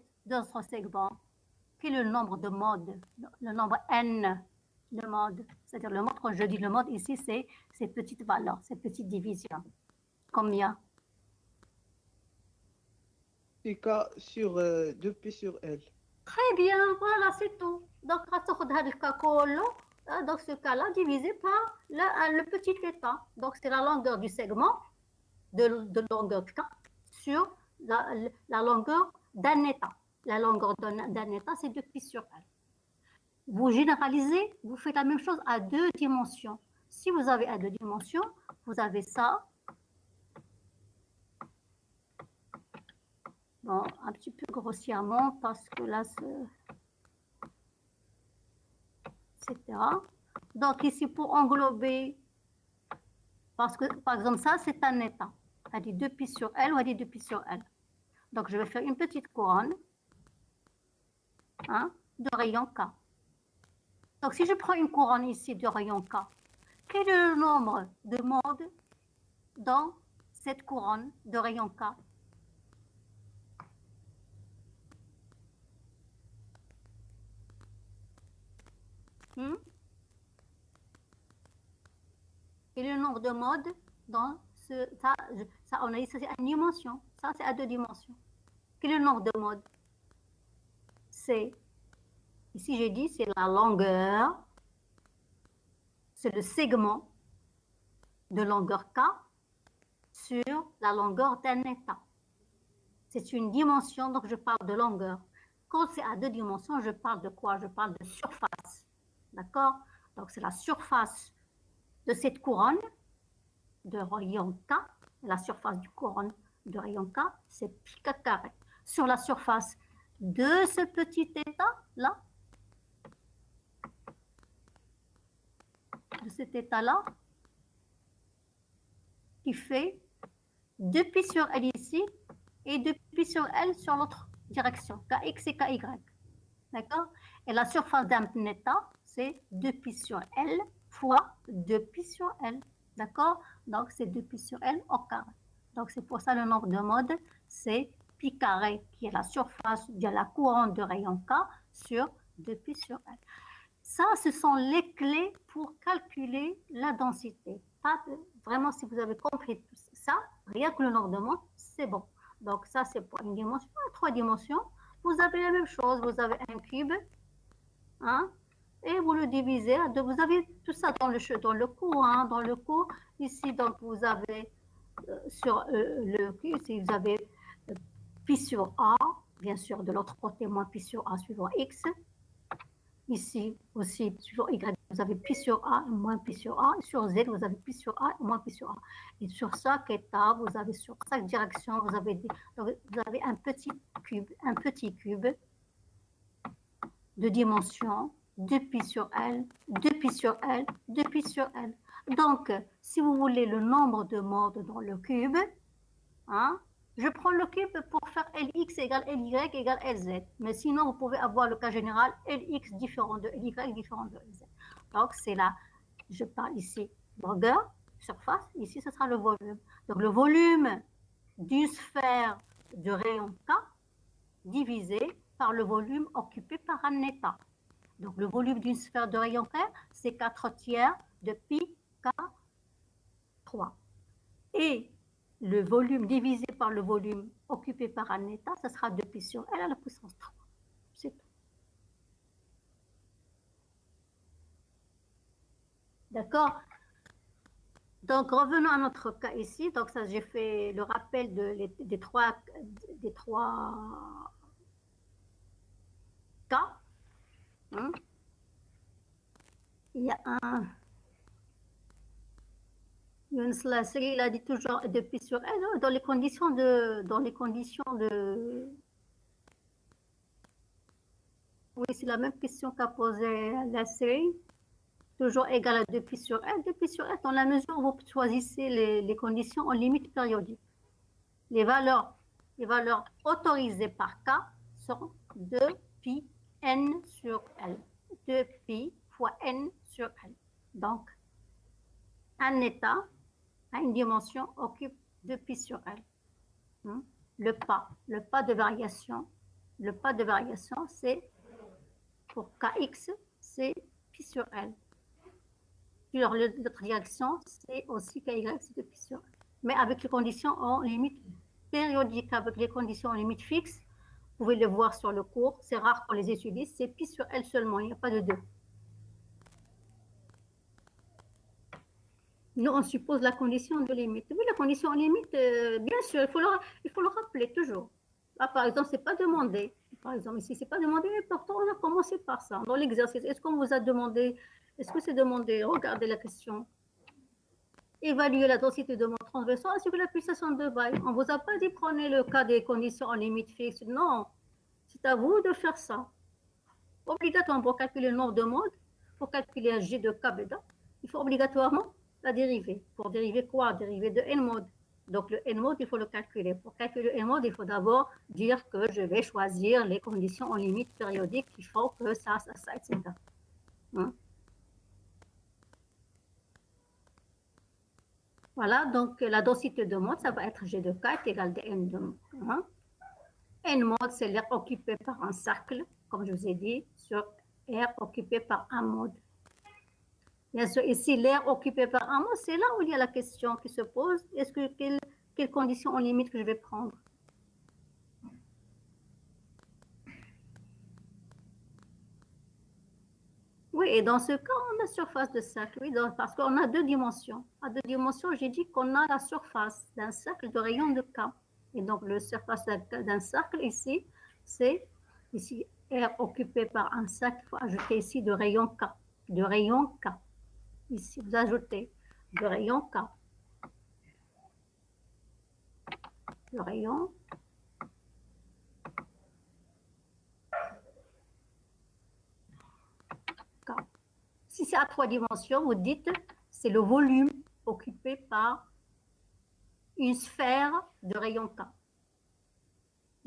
S1: segment? Quel est le nombre de modes? Le nombre n de modes. C'est-à-dire le mode, quand je dis le mode ici, c'est ces petites valeurs, ces petites divisions. Combien?
S2: C'est K sur 2pi sur L.
S1: Très bien, voilà, c'est tout. Donc, dans ce cas-là, divisé par le petit état. Donc, c'est la longueur du segment de longueur K sur la longueur d'un état. La longueur d'un état, c'est 2pi sur L. Vous généralisez, vous faites la même chose à deux dimensions. Si vous avez à deux dimensions, vous avez ça. Bon, un petit peu grossièrement parce que là, etc. Donc ici, pour englober, parce que par exemple, ça, c'est un état. On dit 2pi sur L, on dit 2pi sur L. Donc, je vais faire une petite couronne de rayon K. Donc, si je prends une couronne ici de rayon K, quel est le nombre de modes dans cette couronne de rayon K? Quel est le nombre de modes dans ça, on a dit ça c'est à une dimension. Ça, c'est à deux dimensions. Quel est le nombre de modes? C'est, ici j'ai dit, c'est la longueur, c'est le segment de longueur K sur la longueur d'un état. C'est une dimension, donc je parle de longueur. Quand c'est à deux dimensions, je parle de quoi? Je parle de surface. D'accord? Donc c'est la surface de cette couronne de rayon K, la surface du courant de rayon K, c'est pi K carré. Sur la surface de ce petit état-là, de cet état-là, qui fait 2pi sur L ici et 2pi sur L sur l'autre direction, Kx et Ky. D'accord? Et la surface d'un état, c'est 2pi sur L fois 2pi sur L. D'accord? Donc, c'est 2pi sur L au carré. Donc, c'est pour ça le nombre de modes, c'est pi carré, qui est la surface de la courante de rayon K sur 2pi sur L. Ça, ce sont les clés pour calculer la densité. Vraiment, si vous avez compris tout ça, rien que le nombre de modes, c'est bon. Donc, ça, c'est pour une dimension. À 3 dimensions, vous avez la même chose. Vous avez un cube, hein, et vous le divisez à 2. Vous avez tout ça dans le cours. Hein, dans le cours, ici, donc, vous avez sur le cube, ici, vous avez pi sur A, bien sûr, de l'autre côté, moins pi sur A suivant X. Ici aussi, suivant Y, vous avez pi sur A et moins pi sur A. Sur Z, vous avez pi sur A et moins pi sur A. Et sur chaque état, vous avez sur chaque direction, vous avez un petit cube de dimension 2pi sur L, 2pi sur L, 2pi sur L. Donc, si vous voulez le nombre de modes dans le cube, hein, je prends le cube pour faire Lx égale Ly égale Lz. Mais sinon, vous pouvez avoir le cas général Lx différent de Ly différent de Lz. Donc, c'est là, je parle ici longueur, surface, ici, ce sera le volume. Donc, le volume d'une sphère de rayon K divisé par le volume occupé par un état. Donc, le volume d'une sphère de rayon K, c'est 4/3 de pi K3. Et le volume divisé par le volume occupé par un état, ça sera 2pi sur L à la puissance 3. C'est tout. D'accord? Donc, revenons à notre cas ici. Donc, ça, j'ai fait le rappel des trois cas. Hein? Il y a un... Younes Lasseri, il a dit toujours 2pi sur L dans les conditions de... Oui, c'est la même question qu'a posée Lasseri. Toujours égal à 2pi sur L. 2pi sur L, dans la mesure où vous choisissez les conditions en limite périodique. Les valeurs autorisées par K sont 2pi n sur L. 2pi fois n sur L. Donc, un état à une dimension occupe 2pi sur L. Le pas de variation, c'est pour Kx, c'est pi sur L. Sur l'autre direction, c'est aussi Ky, c'est 2pi sur L. Mais avec les conditions en limite périodique, avec les conditions en limite fixe, vous pouvez le voir sur le cours, c'est rare qu'on les utilise, c'est pi sur L seulement, il n'y a pas de 2. Nous, on suppose la condition de limite. Oui, la condition de limite, bien sûr, il faut le rappeler toujours. Là, par exemple, ce n'est pas demandé. Par exemple, ici, ce n'est pas demandé, mais pourtant, on a commencé par ça. Dans l'exercice, est-ce qu'on vous a demandé, est-ce que c'est demandé? Regardez la question. Évaluer la densité de mode transversale ainsi que la pulsation de bail. On ne vous a pas dit prenez le cas des conditions en limite fixe. Non, c'est à vous de faire ça. Obligatoirement, pour calculer le nombre de modes, pour calculer un G de K bêta, il faut obligatoirement la dérivée. Pour dériver quoi? Dériver de n mode. Donc le n mode, il faut le calculer. Pour calculer le n mode, il faut d'abord dire que je vais choisir les conditions en limite périodique qui font que ça, etc. Hein? Voilà, donc la densité de mode, ça va être G de K est égal à n de mode. Hein? N mode, c'est l'aire occupé par un cercle, comme je vous ai dit, sur aire occupée par un mode. Bien sûr, ici, l'aire occupée par un mode, c'est là où il y a la question qui se pose. Est-ce que quelles conditions en limite que je vais prendre? Oui, et dans ce cas, on a surface de cercle, oui, parce qu'on a 2 dimensions. À 2 dimensions, j'ai dit qu'on a la surface d'un cercle de rayon de K. Et donc, la surface d'un cercle ici, c'est ici aire occupée par un cercle. Il faut ajouter ici de rayon K. De rayon K. Ici, vous ajoutez de rayon K. le rayon. Si c'est à 3 dimensions, vous dites c'est le volume occupé par une sphère de rayon K.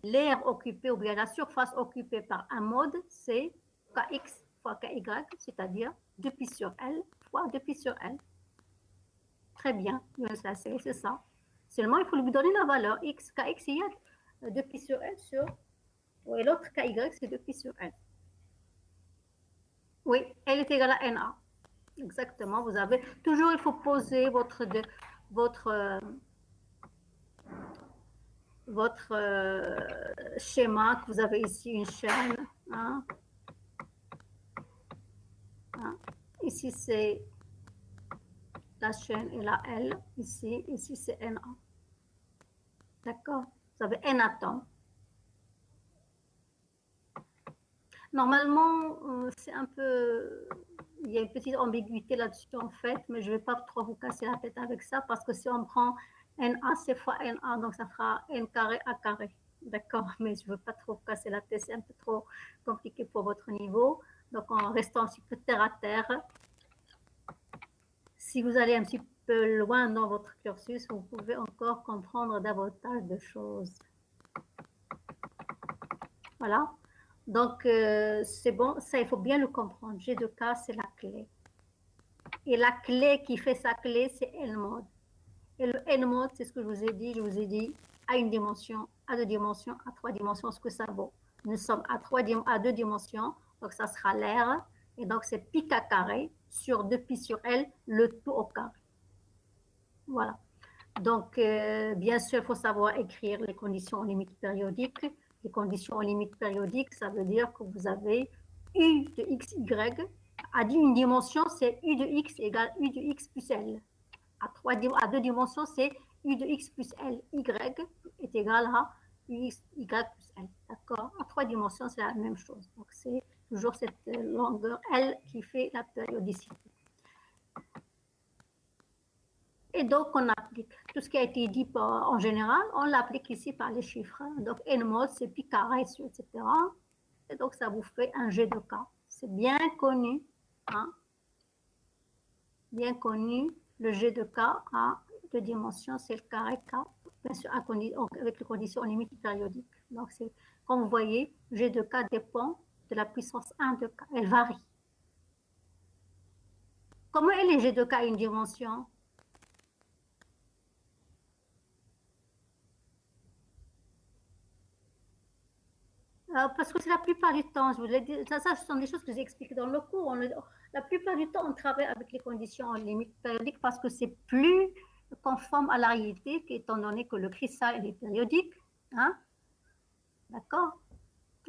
S1: L'aire occupée ou bien la surface occupée par un mode, c'est Kx fois Ky, c'est-à-dire 2π sur L fois 2π sur L. Très bien, c'est ça. Seulement, il faut lui donner la valeur x, Kx, il y a 2π sur L sur... Et l'autre Ky, c'est 2π sur L. Oui, L est égal à Na. Exactement, vous avez... Toujours, il faut poser votre schéma, que vous avez ici une chaîne. Hein. Hein. Ici, c'est la chaîne et la L. Ici c'est Na. D'accord? Vous avez n atomes. Normalement, c'est un peu... Il y a une petite ambiguïté là-dessus en fait, mais je ne vais pas trop vous casser la tête avec ça parce que si on prend Na, c'est fois Na, donc ça fera n carré A carré. D'accord? Mais je ne veux pas trop vous casser la tête, c'est un peu trop compliqué pour votre niveau. Donc en restant un petit peu terre à terre, si vous allez un petit peu loin dans votre cursus, vous pouvez encore comprendre davantage de choses. Voilà. Donc, c'est bon, ça, il faut bien le comprendre. G de K, c'est la clé. Et la clé qui fait sa clé, c'est N-mode. Et le N-mode, c'est ce que je vous ai dit, à une dimension, à 2 dimensions, à 3 dimensions, ce que ça vaut. Nous sommes à 2 dimensions, donc ça sera l'air. Et donc, c'est pi K carré sur 2pi sur L, le tout au carré. Voilà. Donc, bien sûr, il faut savoir écrire les conditions aux limites périodiques. Les conditions aux limites périodiques, ça veut dire que vous avez U de xy. À une dimension, c'est U de x égale U de x plus L. À 2 dimensions, c'est U de x plus L. Y est égal à UY plus L. D'accord? À 3 dimensions, c'est la même chose. Donc, c'est toujours cette longueur L qui fait la périodicité. Et donc, on applique tout ce qui a été dit en général, on l'applique ici par les chiffres. Donc, n mode, c'est pi carré, etc. Et donc, ça vous fait un G de K. C'est bien connu. Hein? Bien connu, le G de K à 2 dimensions, c'est le carré K, bien sûr, avec les conditions limites périodiques. Donc, comme vous voyez, G de K dépend de la puissance 1 de K. Elle varie. Comment est les G de K à une dimension? Parce que c'est la plupart du temps, je vous l'ai dit, ça, ce sont des choses que j'explique dans le cours. La plupart du temps, on travaille avec les conditions en limite périodique parce que c'est plus conforme à la réalité, étant donné que le cristal est périodique. Hein? D'accord?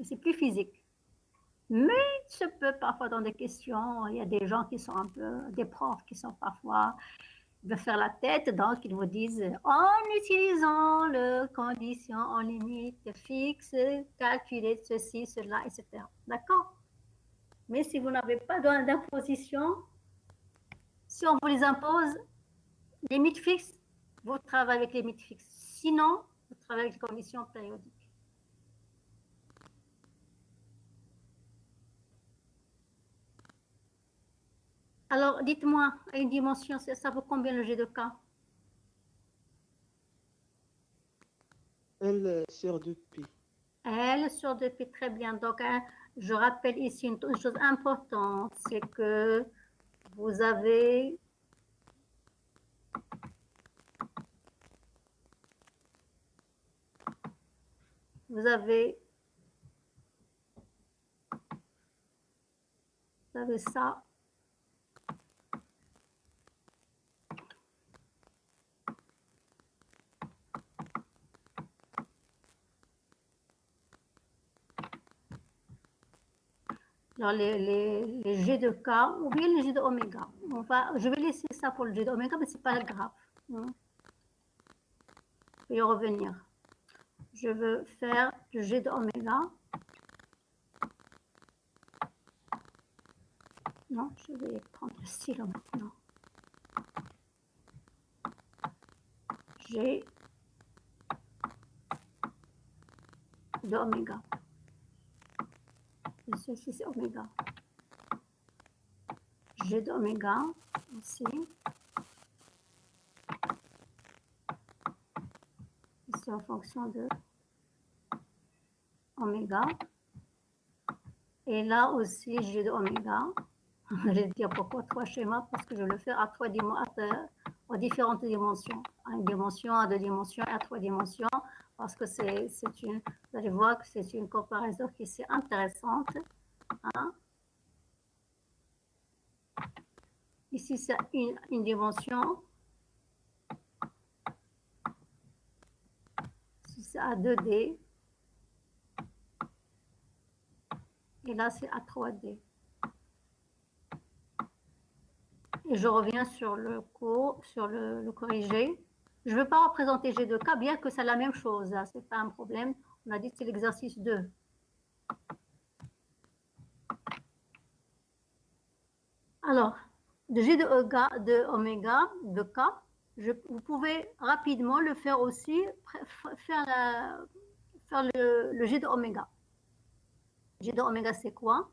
S1: C'est plus physique. Mais il se peut parfois dans des questions, il y a des gens qui sont un peu, des profs qui sont parfois de faire la tête, donc ils vous disent en utilisant les conditions en limite fixe, calculer ceci, cela, etc. D'accord? Mais si vous n'avez pas d'imposition, si on vous les impose, limites fixes, vous travaillez avec les limites fixes. Sinon, vous travaillez avec les conditions périodiques. Alors, dites-moi, à une dimension, ça vaut combien le G de K?
S2: L sur 2pi.
S1: L sur 2pi, très bien. Donc, hein, je rappelle ici une chose importante, c'est que vous avez ça. Alors, les G de K ou bien les G de oméga. Je vais laisser ça pour le G de oméga, mais ce n'est pas grave. Je vais y revenir. Je veux faire le G de oméga. Non, je vais prendre le stylo maintenant. G oméga. Et ceci, c'est oméga. G de oméga, ici. Ici, en fonction de oméga. Et là aussi, G de oméga. Je vais dire pourquoi 3 schémas, parce que je le fais à aux différentes dimensions. À une dimension, à 2 dimensions et à 3 dimensions. Parce que vous allez voir que c'est une comparaison qui est intéressante. Hein? Ici, c'est une dimension. Ici, c'est à 2D. Et là, c'est à 3D. Et je reviens sur le cours, sur le corrigé. Je ne veux pas représenter G de K, bien que c'est la même chose. Ce n'est pas un problème. On a dit que c'est l'exercice 2. Alors, de G de oméga, de K, vous pouvez rapidement le faire aussi, faire le G de oméga. G de oméga, c'est quoi?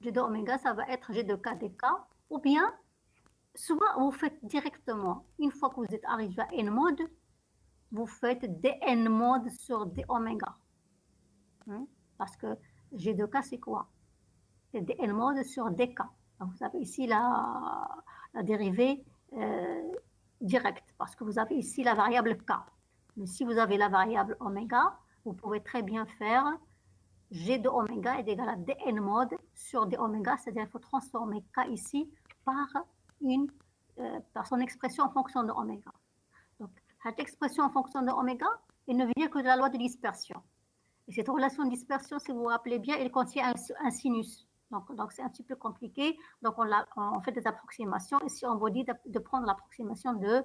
S1: G de oméga, ça va être G de K dk, ou bien, souvent, vous faites directement, une fois que vous êtes arrivé à n mode, vous faites dn mode sur d oméga. Parce que G de K, c'est quoi? C'est dn mode sur dk. Donc, vous avez ici la dérivée directe, parce que vous avez ici la variable k. Mais si vous avez la variable oméga, vous pouvez très bien faire G de oméga est égal à dn mode sur d oméga, c'est-à-dire qu'il faut transformer k ici par son expression en fonction de oméga. Donc, cette expression en fonction de oméga, elle ne vient que de la loi de dispersion. Et cette relation de dispersion, si vous vous rappelez bien, elle contient un sinus. Donc c'est un petit peu compliqué. Donc, on fait des approximations. Ici, on vous dit de prendre l'approximation de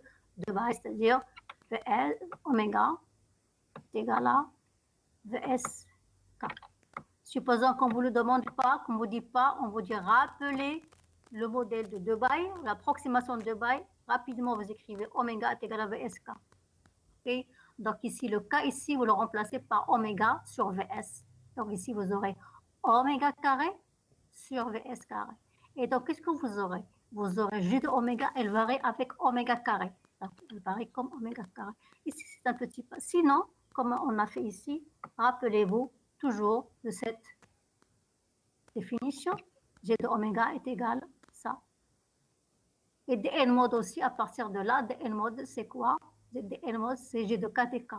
S1: base, c'est-à-dire Vl oméga est égal à Vsk. Supposons qu'on ne vous le demande pas, qu'on ne vous dit pas, on vous dit rappelez le modèle de Debye, l'approximation de Debye. Rapidement, vous écrivez oméga est égal à Vsk. Okay? Donc ici, le K ici, vous le remplacez par oméga sur Vs. Donc ici, vous aurez oméga carré sur Vs carré. Et donc, qu'est-ce que vous aurez? Vous aurez G de oméga, elle varie avec oméga carré. Donc, elle varie comme oméga carré. Ici, c'est un petit peu. Sinon, comme on a fait ici, rappelez-vous toujours de cette définition. G de oméga est égal à ça. Et dn mode aussi, à partir de là, dn mode, c'est quoi? dn mode, c'est G de k dk.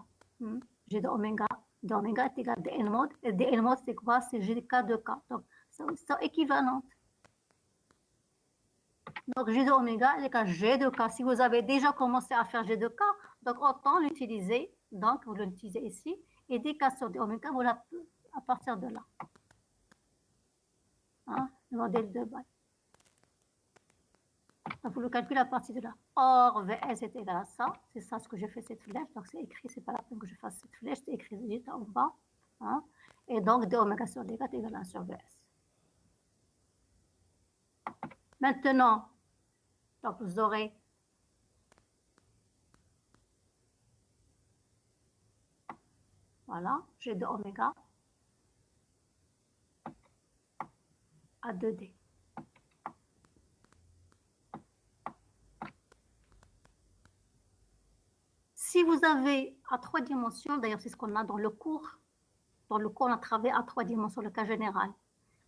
S1: G de oméga est égal à dn mode. Et dn mode, c'est quoi? C'est G de k de k. Donc, c'est équivalent. Donc, G de oméga est égal à G de k. Si vous avez déjà commencé à faire G de k, donc autant l'utiliser. Donc, vous l'utilisez ici. Et dk sur d oméga, vous l'avez à partir de là. Hein? Le modèle de Debye. Donc, vous le calculez à partir de là. Or, Vs est égal à ça. C'est ça ce que j'ai fait cette flèche. Donc, c'est écrit. C'est pas la peine que je fasse cette flèche. C'est écrit juste en bas. Hein? Et donc, d oméga sur dk est égal à 1 sur Vs. Maintenant, donc vous aurez voilà, G de oméga à 2D. Si vous avez à 3 dimensions, d'ailleurs c'est ce qu'on a dans le cours. Dans le cours, on a travaillé à 3 dimensions, le cas général.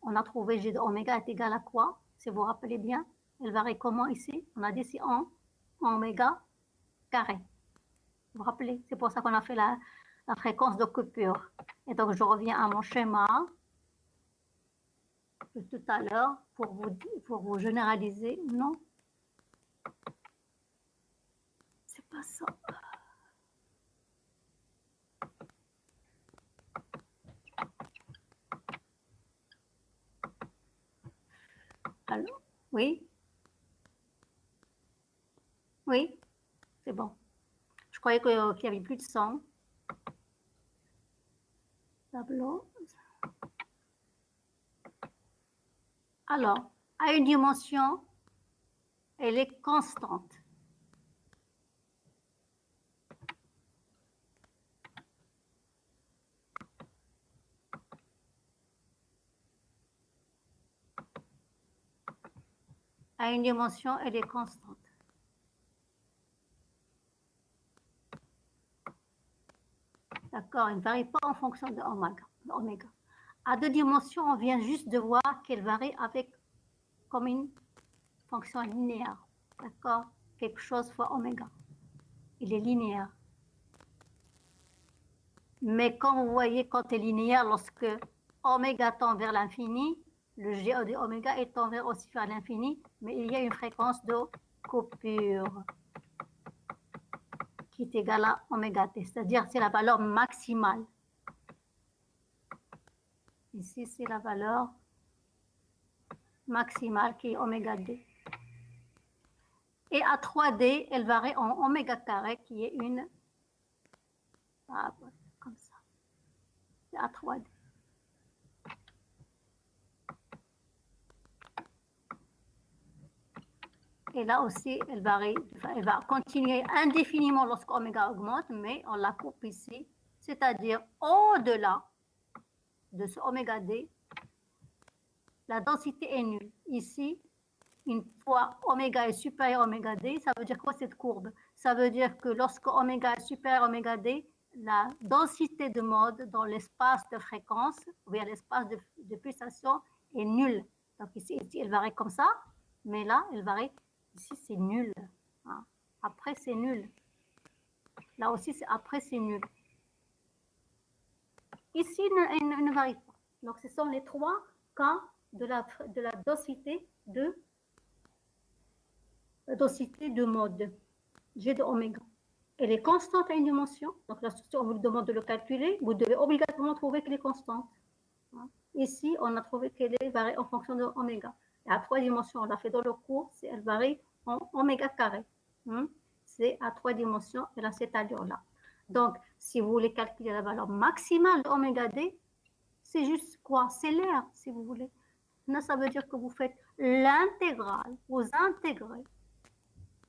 S1: On a trouvé G de oméga est égal à quoi? Si vous vous rappelez bien, elle varie comment ici? On a dit ici en oméga carré. Vous vous rappelez? C'est pour ça qu'on a fait la fréquence de coupure. Et donc, je reviens à mon schéma de tout à l'heure pour vous généraliser. Non, c'est pas ça. Allô? Oui? Oui? C'est bon. Je croyais qu'il n'y avait plus de sang. Tableau. Alors, à une dimension, elle est constante. à une dimension, elle est constante. D'accord, elle ne varie pas en fonction de oméga. À 2 dimensions, on vient juste de voir qu'elle varie avec comme une fonction linéaire. D'accord, quelque chose fois oméga. Il est linéaire. Mais comme vous voyez, quand il est linéaire, lorsque oméga tend vers l'infini, le G de oméga est tend aussi vers l'infini, mais il y a une fréquence de coupure qui est égale à oméga t, c'est-à-dire c'est la valeur maximale. Ici, c'est la valeur maximale qui est oméga d. Et à 3D, elle varie en oméga carré qui est une... Ah, comme ça. C'est à 3D. Et là aussi, elle varie, elle va continuer indéfiniment lorsque oméga augmente, mais on la coupe ici, c'est-à-dire au-delà de ce oméga d, la densité est nulle. Ici, une fois oméga est supérieur à oméga d, ça veut dire quoi cette courbe? Ça veut dire que lorsque oméga est supérieur à oméga d, la densité de mode dans l'espace de fréquence, ou bien l'espace de pulsation, est nulle. Donc ici, elle varie comme ça, mais là, elle varie. Ici, c'est nul. Après, c'est nul. Là aussi, après, c'est nul. Ici, elle ne varie pas. Donc, ce sont les 3 cas de la densité de mode G de oméga. Elle est constante à une dimension. Donc, là, si on vous demande de le calculer, vous devez obligatoirement trouver qu'elle est constante. Ici, on a trouvé qu'elle varie en fonction de oméga. Et à 3 dimensions, on l'a fait dans le cours, elle varie en oméga carré. C'est à 3 dimensions, elle a cette allure-là. Donc, si vous voulez calculer la valeur maximale de oméga d, c'est juste quoi? C'est l'air, si vous voulez. Là, ça veut dire que vous faites l'intégrale, vous intégrez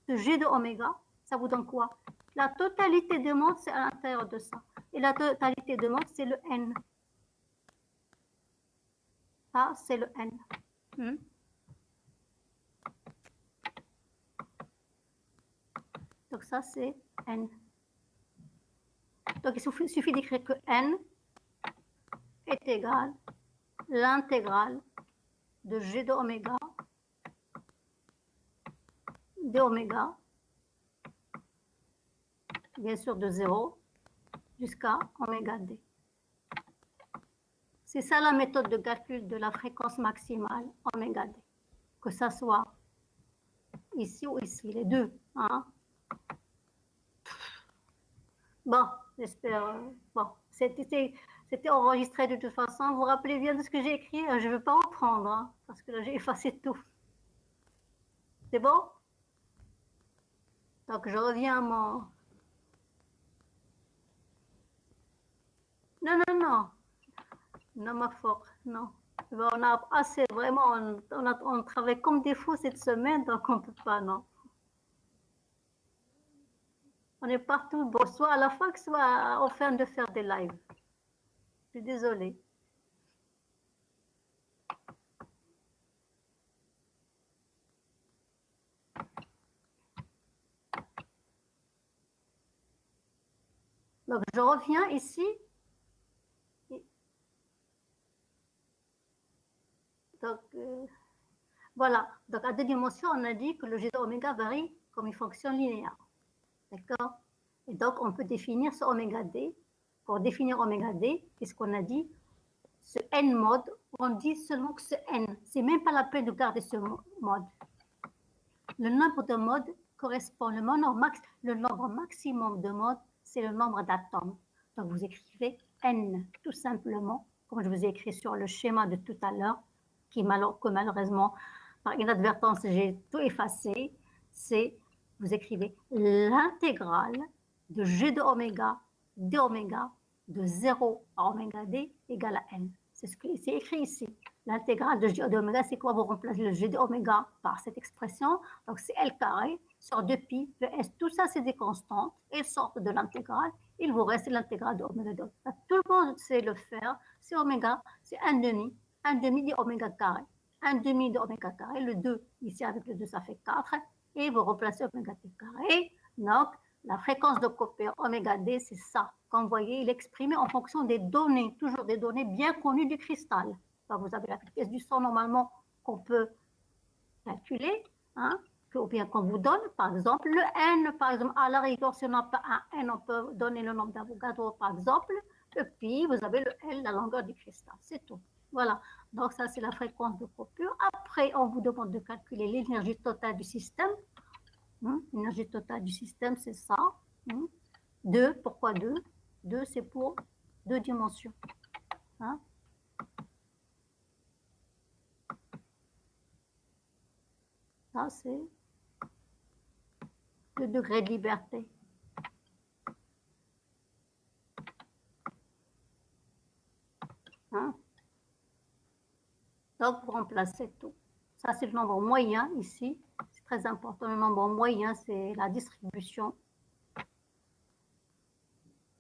S1: de G de oméga, ça vous donne quoi? La totalité de mode, c'est à l'intérieur de ça. Et la totalité de mode, c'est le n. Ça, c'est le n. Donc ça, c'est n. Donc il suffit d'écrire que n est égal à l'intégrale de G de oméga d oméga, bien sûr de 0 jusqu'à oméga d. C'est ça la méthode de calcul de la fréquence maximale oméga d. Que ça soit ici ou ici, les deux. Bon, j'espère. Bon, c'était enregistré de toute façon. Vous vous rappelez bien de ce que j'ai écrit? Je ne veux pas reprendre, parce que là, j'ai effacé tout. C'est bon? Donc, je reviens à mon... Non. Non, ma force, non. On a assez, vraiment, on travaille comme des fous cette semaine, donc on ne peut pas, non. On est partout, bon, soit à la fac, soit en fin de faire des lives. Je suis désolée. Donc, je reviens ici. Donc, voilà. Donc, à 2 dimensions, on a dit que le G de oméga varie comme une fonction linéaire. D'accord? Et donc, on peut définir ce oméga d. Pour définir oméga d, qu'est-ce qu'on a dit? Ce n mode, on dit seulement que ce n. C'est même pas la peine de garder ce mode. Le nombre de modes correspond, le nombre maximum de modes, c'est le nombre d'atomes. Donc, vous écrivez n, tout simplement, comme je vous ai écrit sur le schéma de tout à l'heure, que malheureusement, par inadvertance, j'ai tout effacé. C'est, vous écrivez l'intégrale de G de oméga, d oméga, de 0 à oméga d égale à n. C'est ce qui est écrit ici. L'intégrale de G de oméga, c'est quoi? Vous remplacez le G de oméga par cette expression. Donc, c'est L carré sur 2pi de S. Tout ça, c'est des constantes. Elles sortent de l'intégrale. Il vous reste l'intégrale de oméga de. Tout le monde sait le faire. C'est oméga, c'est 1 demi de oméga carré. un demi de oméga carré, le 2, ici avec le 2, ça fait 4, et vous remplacez oméga t carré. Donc, la fréquence de Cooper oméga d, c'est ça. Comme vous voyez, il est exprimé en fonction des données, toujours des données bien connues du cristal. Donc, vous avez la vitesse du son, normalement, qu'on peut calculer, hein, ou bien qu'on vous donne, par exemple, le n, par exemple, à la rigueur, si on n'a pas un n, on peut donner le nombre d'Avogadro, par exemple, et puis vous avez le L, la longueur du cristal, c'est tout. Voilà, donc ça c'est la fréquence de coupure. Après, on vous demande de calculer l'énergie totale du système. L'énergie totale du système, c'est ça. 2, pourquoi 2? 2, c'est pour 2 dimensions. Hein? Ça, c'est le degré de liberté. Hein? Donc, vous remplacez tout. Ça, c'est le nombre moyen ici. C'est très important. Le nombre moyen, c'est la distribution,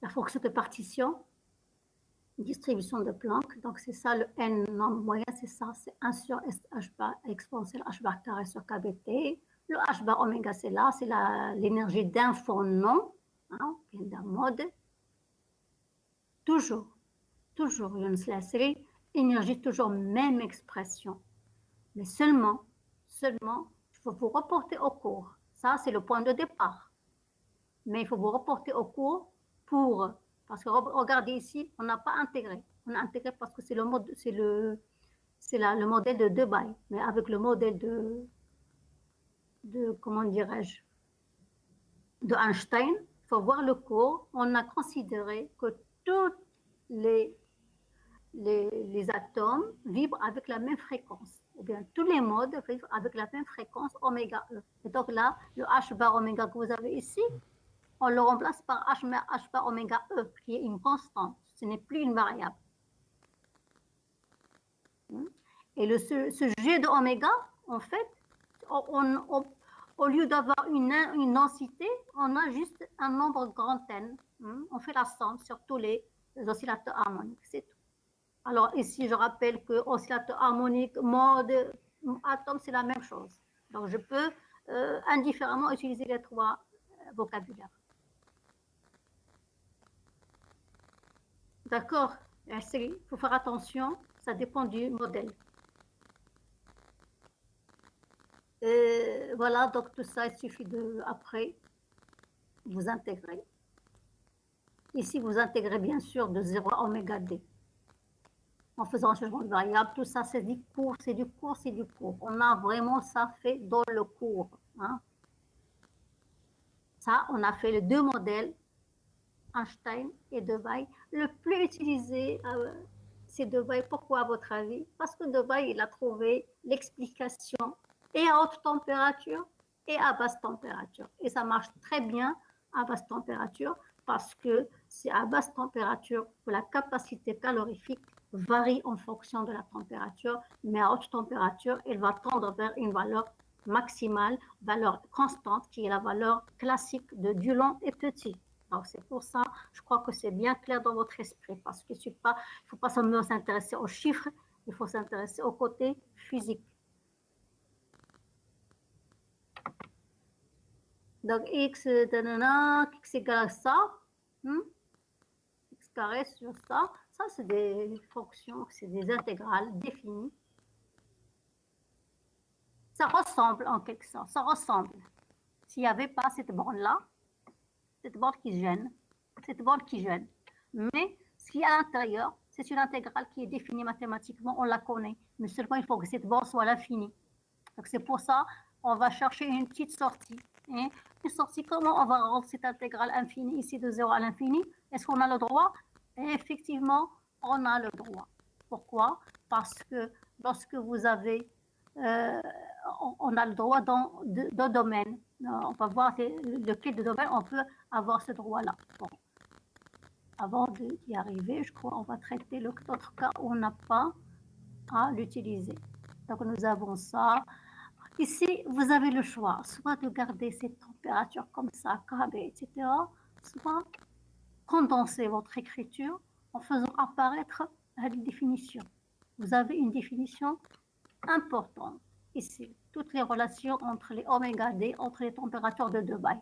S1: la fonction de partition, distribution de Planck. Donc, c'est ça le n, le nombre moyen, c'est ça. C'est 1 sur h bar exponentielle h bar carré sur kbt. Le h bar oméga, c'est là. C'est l'énergie d'un phonon, hein, d'un mode. Toujours, Younes Lasseri, énergie, toujours même expression. Mais seulement, il faut vous reporter au cours. Ça, c'est le point de départ. Mais il faut vous reporter au cours parce que regardez ici, on n'a pas intégré. On a intégré parce que c'est le modèle de Debye. Mais avec le modèle de comment dirais-je, de Einstein, il faut voir le cours. On a considéré que tous les atomes vibrent avec la même fréquence, ou bien tous les modes vibrent avec la même fréquence oméga E. Et donc là, le H bar oméga que vous avez ici, on le remplace par H bar oméga E, qui est une constante, ce n'est plus une variable. Et ce G de oméga, en fait, au lieu d'avoir une densité, on a juste un nombre grand N. On fait la somme sur tous les oscillateurs harmoniques, c'est tout. Alors ici, je rappelle que oscillateur harmonique, mode, atome, c'est la même chose. Donc je peux indifféremment utiliser les trois vocabulaires. D'accord? Il faut faire attention, ça dépend du modèle. Voilà, donc tout ça, il suffit après, vous intégrer. Ici, vous intégrez bien sûr de 0 à oméga d. En faisant un changement de variable, tout ça, c'est du cours. On a vraiment ça fait dans le cours. Hein. Ça, on a fait les deux modèles, Einstein et Debye. Le plus utilisé, c'est Debye. Pourquoi, à votre avis? Parce que Debye, il a trouvé l'explication et à haute température et à basse température. Et ça marche très bien à basse température parce que c'est à basse température que la capacité calorifique varie en fonction de la température, mais à haute température, elle va tendre vers une valeur maximale, valeur constante, qui est la valeur classique de Dulong et Petit. Donc c'est pour ça, je crois que c'est bien clair dans votre esprit, parce qu'il ne faut pas seulement s'intéresser aux chiffres, il faut s'intéresser au côté physique. Donc x égale à ça, x carré sur ça, ça c'est des fonctions, c'est des intégrales définies. Ça ressemble en quelque sorte, ça ressemble. S'il n'y avait pas cette borne-là, cette borne qui gêne. Mais ce qui est à l'intérieur, c'est une intégrale qui est définie mathématiquement, on la connaît. Mais seulement, il faut que cette borne soit l'infini. Donc c'est pour ça, on va chercher une petite sortie. Et une sortie, comment on va rendre cette intégrale infinie ici de 0 à l'infini? Est-ce qu'on a le droit? Et effectivement, on a le droit. Pourquoi? Parce que lorsque vous avez, on a le droit dans deux domaines. On va voir lequel de domaine on peut avoir ce droit-là. Bon. Avant d'y arriver, je crois qu'on va traiter l'autre cas où on n'a pas à l'utiliser. Donc nous avons ça. Ici, vous avez le choix, soit de garder cette température comme ça, KB, etc., soit condenser votre écriture en faisant apparaître la définition. Vous avez une définition importante ici. Toutes les relations entre les oméga D, entre les températures de Dubaï.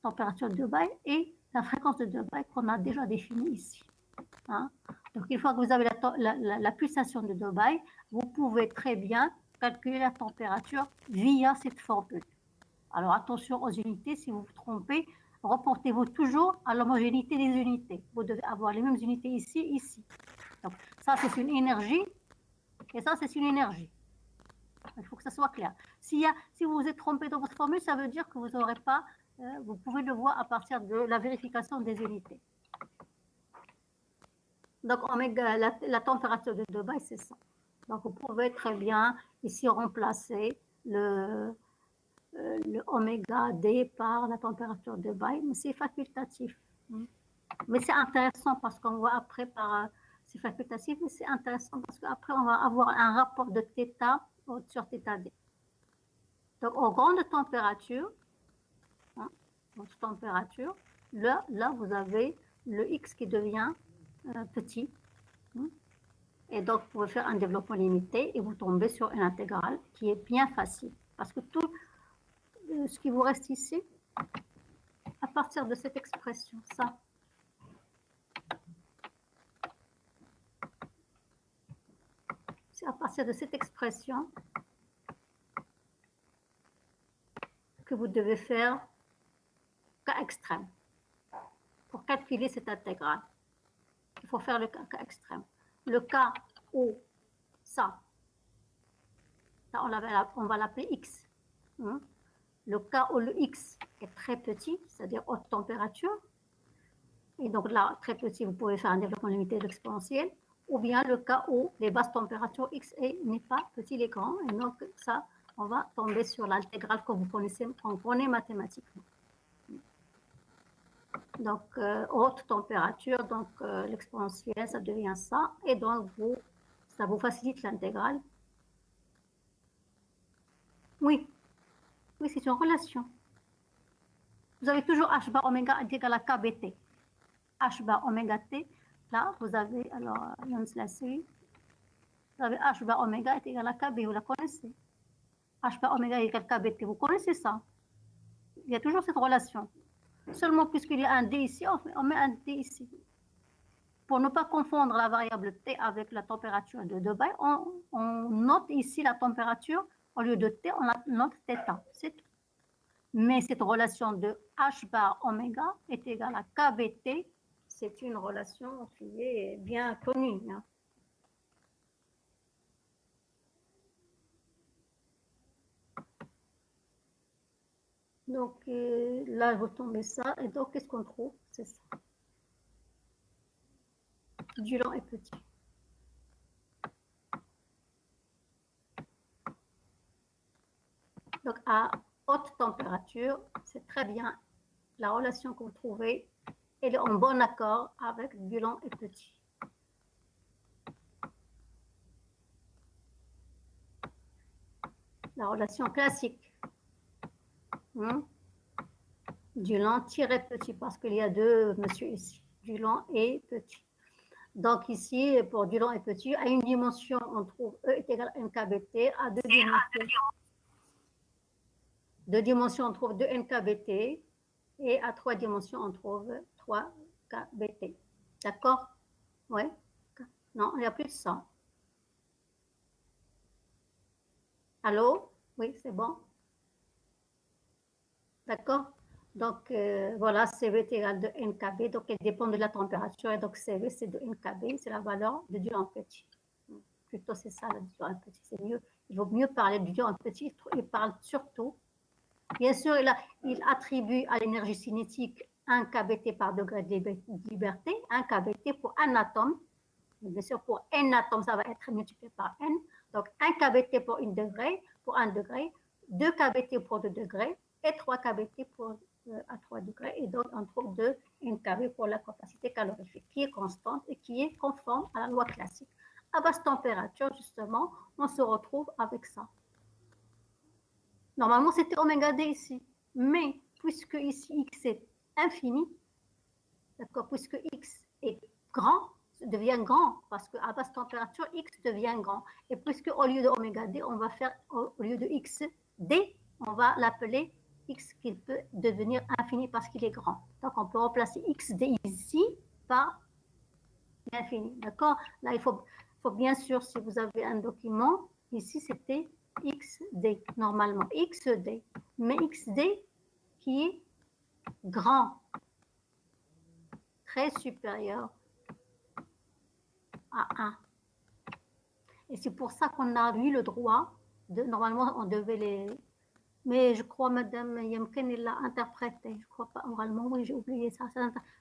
S1: Température de Dubaï et la fréquence de Dubaï qu'on a déjà définie ici. Donc, une fois que vous avez la pulsation de Dubaï, vous pouvez très bien calculer la température via cette formule. Alors, attention aux unités, si vous vous trompez, reportez-vous toujours à l'homogénéité des unités. Vous devez avoir les mêmes unités ici, ici. Donc, ça, c'est une énergie, et ça, c'est une énergie. Il faut que ça soit clair. Si vous vous êtes trompé dans votre formule, ça veut dire que vous n'aurez pas, vous pouvez le voir à partir de la vérification des unités. Donc, oméga, la température de Dubaï, c'est ça. Donc, vous pouvez très bien ici remplacer le oméga D par la température de Dubaï, mais c'est facultatif. Mais c'est intéressant parce qu'on voit après par... c'est facultatif, mais c'est intéressant parce qu'après, on va avoir un rapport de θ sur θd. Donc, aux grandes températures, votre température, là, vous avez le X qui devient petit. Et donc, vous pouvez faire un développement limité et vous tombez sur une intégrale qui est bien facile. Parce que tout ce qui vous reste ici, à partir de cette expression, ça, c'est à partir de cette expression que vous devez faire cas extrême. Pour calculer cette intégrale, il faut faire le cas extrême. Le cas où ça, là on va l'appeler X. Le cas où le X est très petit, c'est-à-dire haute température, et donc là, très petit, vous pouvez faire un développement limité de l'exponentielle, ou bien le cas où les basses températures X n'est pas petit, il est grand, et donc ça, on va tomber sur l'intégrale que vous connaissez, qu'on connaît mathématiquement. Donc, haute température, donc l'exponentielle, ça devient ça, et donc ça vous facilite l'intégrale. Oui, c'est une relation. Vous avez toujours h bar oméga est égal à kbt. H bar oméga t, là, vous avez, alors, vous avez h bar oméga est égal à kb, vous la connaissez. H bar oméga est égal à kbt, vous connaissez ça. Il y a toujours cette relation. Seulement, puisqu'il y a un d ici, on met un d ici. Pour ne pas confondre la variable t avec la température de Dubaï, on note ici la température, au lieu de t, on note θ, c'est tout. Mais cette relation de h bar oméga est égale à kbt, c'est une relation qui est bien connue. Donc là, vous tombez ça, et donc qu'est-ce qu'on trouve? C'est ça. Du lent est petit. Donc à haute température, c'est très bien la relation que vous trouvez, elle est en bon accord avec du lent et petit. La relation classique. Du lent tiré petit, parce qu'il y a deux monsieur ici, du lent et petit. Donc ici, pour du lent et petit, à une dimension, on trouve E est égal à NKBT, à deux dimensions, on trouve 2 NKBT, et à 3 dimensions, on trouve 3 KBT. D'accord? Oui? Non, il n'y a plus de ça. Allô? Oui, c'est bon? D'accord? Donc, voilà, CV est égal de NKB, donc elle dépend de la température, et donc CV, c'est de NKB, c'est la valeur de du en petit. Plutôt, c'est ça, la du en petit, c'est mieux. Il vaut mieux parler du du en petit, il parle surtout. Bien sûr, il attribue à l'énergie cinétique 1 kBT par degré de liberté, 1 kBT pour un atome. Bien sûr, pour n atomes, ça va être multiplié par n. Donc, 1 kBT pour un degré, 2 kBT pour 2 degrés, et 3 kBT à 3 degrés. Et donc, on trouve 2 NKB pour la capacité calorifique, qui est constante et qui est conforme à la loi classique. À basse température, justement, on se retrouve avec ça. Normalement, c'était oméga D ici. Mais, puisque ici, X est infini, d'accord, puisque X est grand, devient grand, parce qu'à basse température, X devient grand. Et puisque au lieu de oméga D, on va faire, au lieu de X D, on va l'appeler X qui peut devenir infini parce qu'il est grand. Donc, on peut remplacer XD ici par l'infini. D'accord? Là, il faut bien sûr, si vous avez un document, ici, c'était XD, normalement, XD. Mais XD qui est grand, très supérieur à 1. Et c'est pour ça qu'on a eu le droit de, normalement, on devait les... Mais je crois, Madame Yemken, il l'a interprété. Je crois pas oralement, oui, j'ai oublié ça.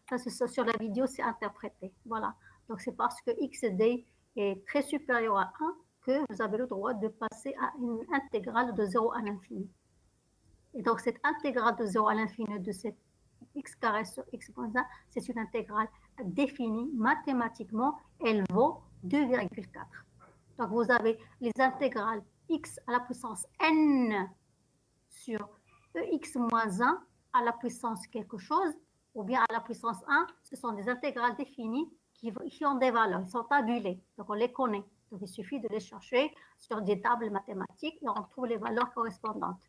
S1: Ça, sur la vidéo, c'est interprété. Voilà. Donc, c'est parce que XD est très supérieur à 1 que vous avez le droit de passer à une intégrale de 0 à l'infini. Et donc, cette intégrale de 0 à l'infini de cette x carré sur x moins 1, c'est une intégrale définie mathématiquement. Elle vaut 2,4. Donc, vous avez les intégrales x à la puissance n sur ex moins 1 à la puissance quelque chose, ou bien à la puissance 1, ce sont des intégrales définies qui ont des valeurs, ils sont tabulées, donc on les connaît. Donc il suffit de les chercher sur des tables mathématiques et on trouve les valeurs correspondantes.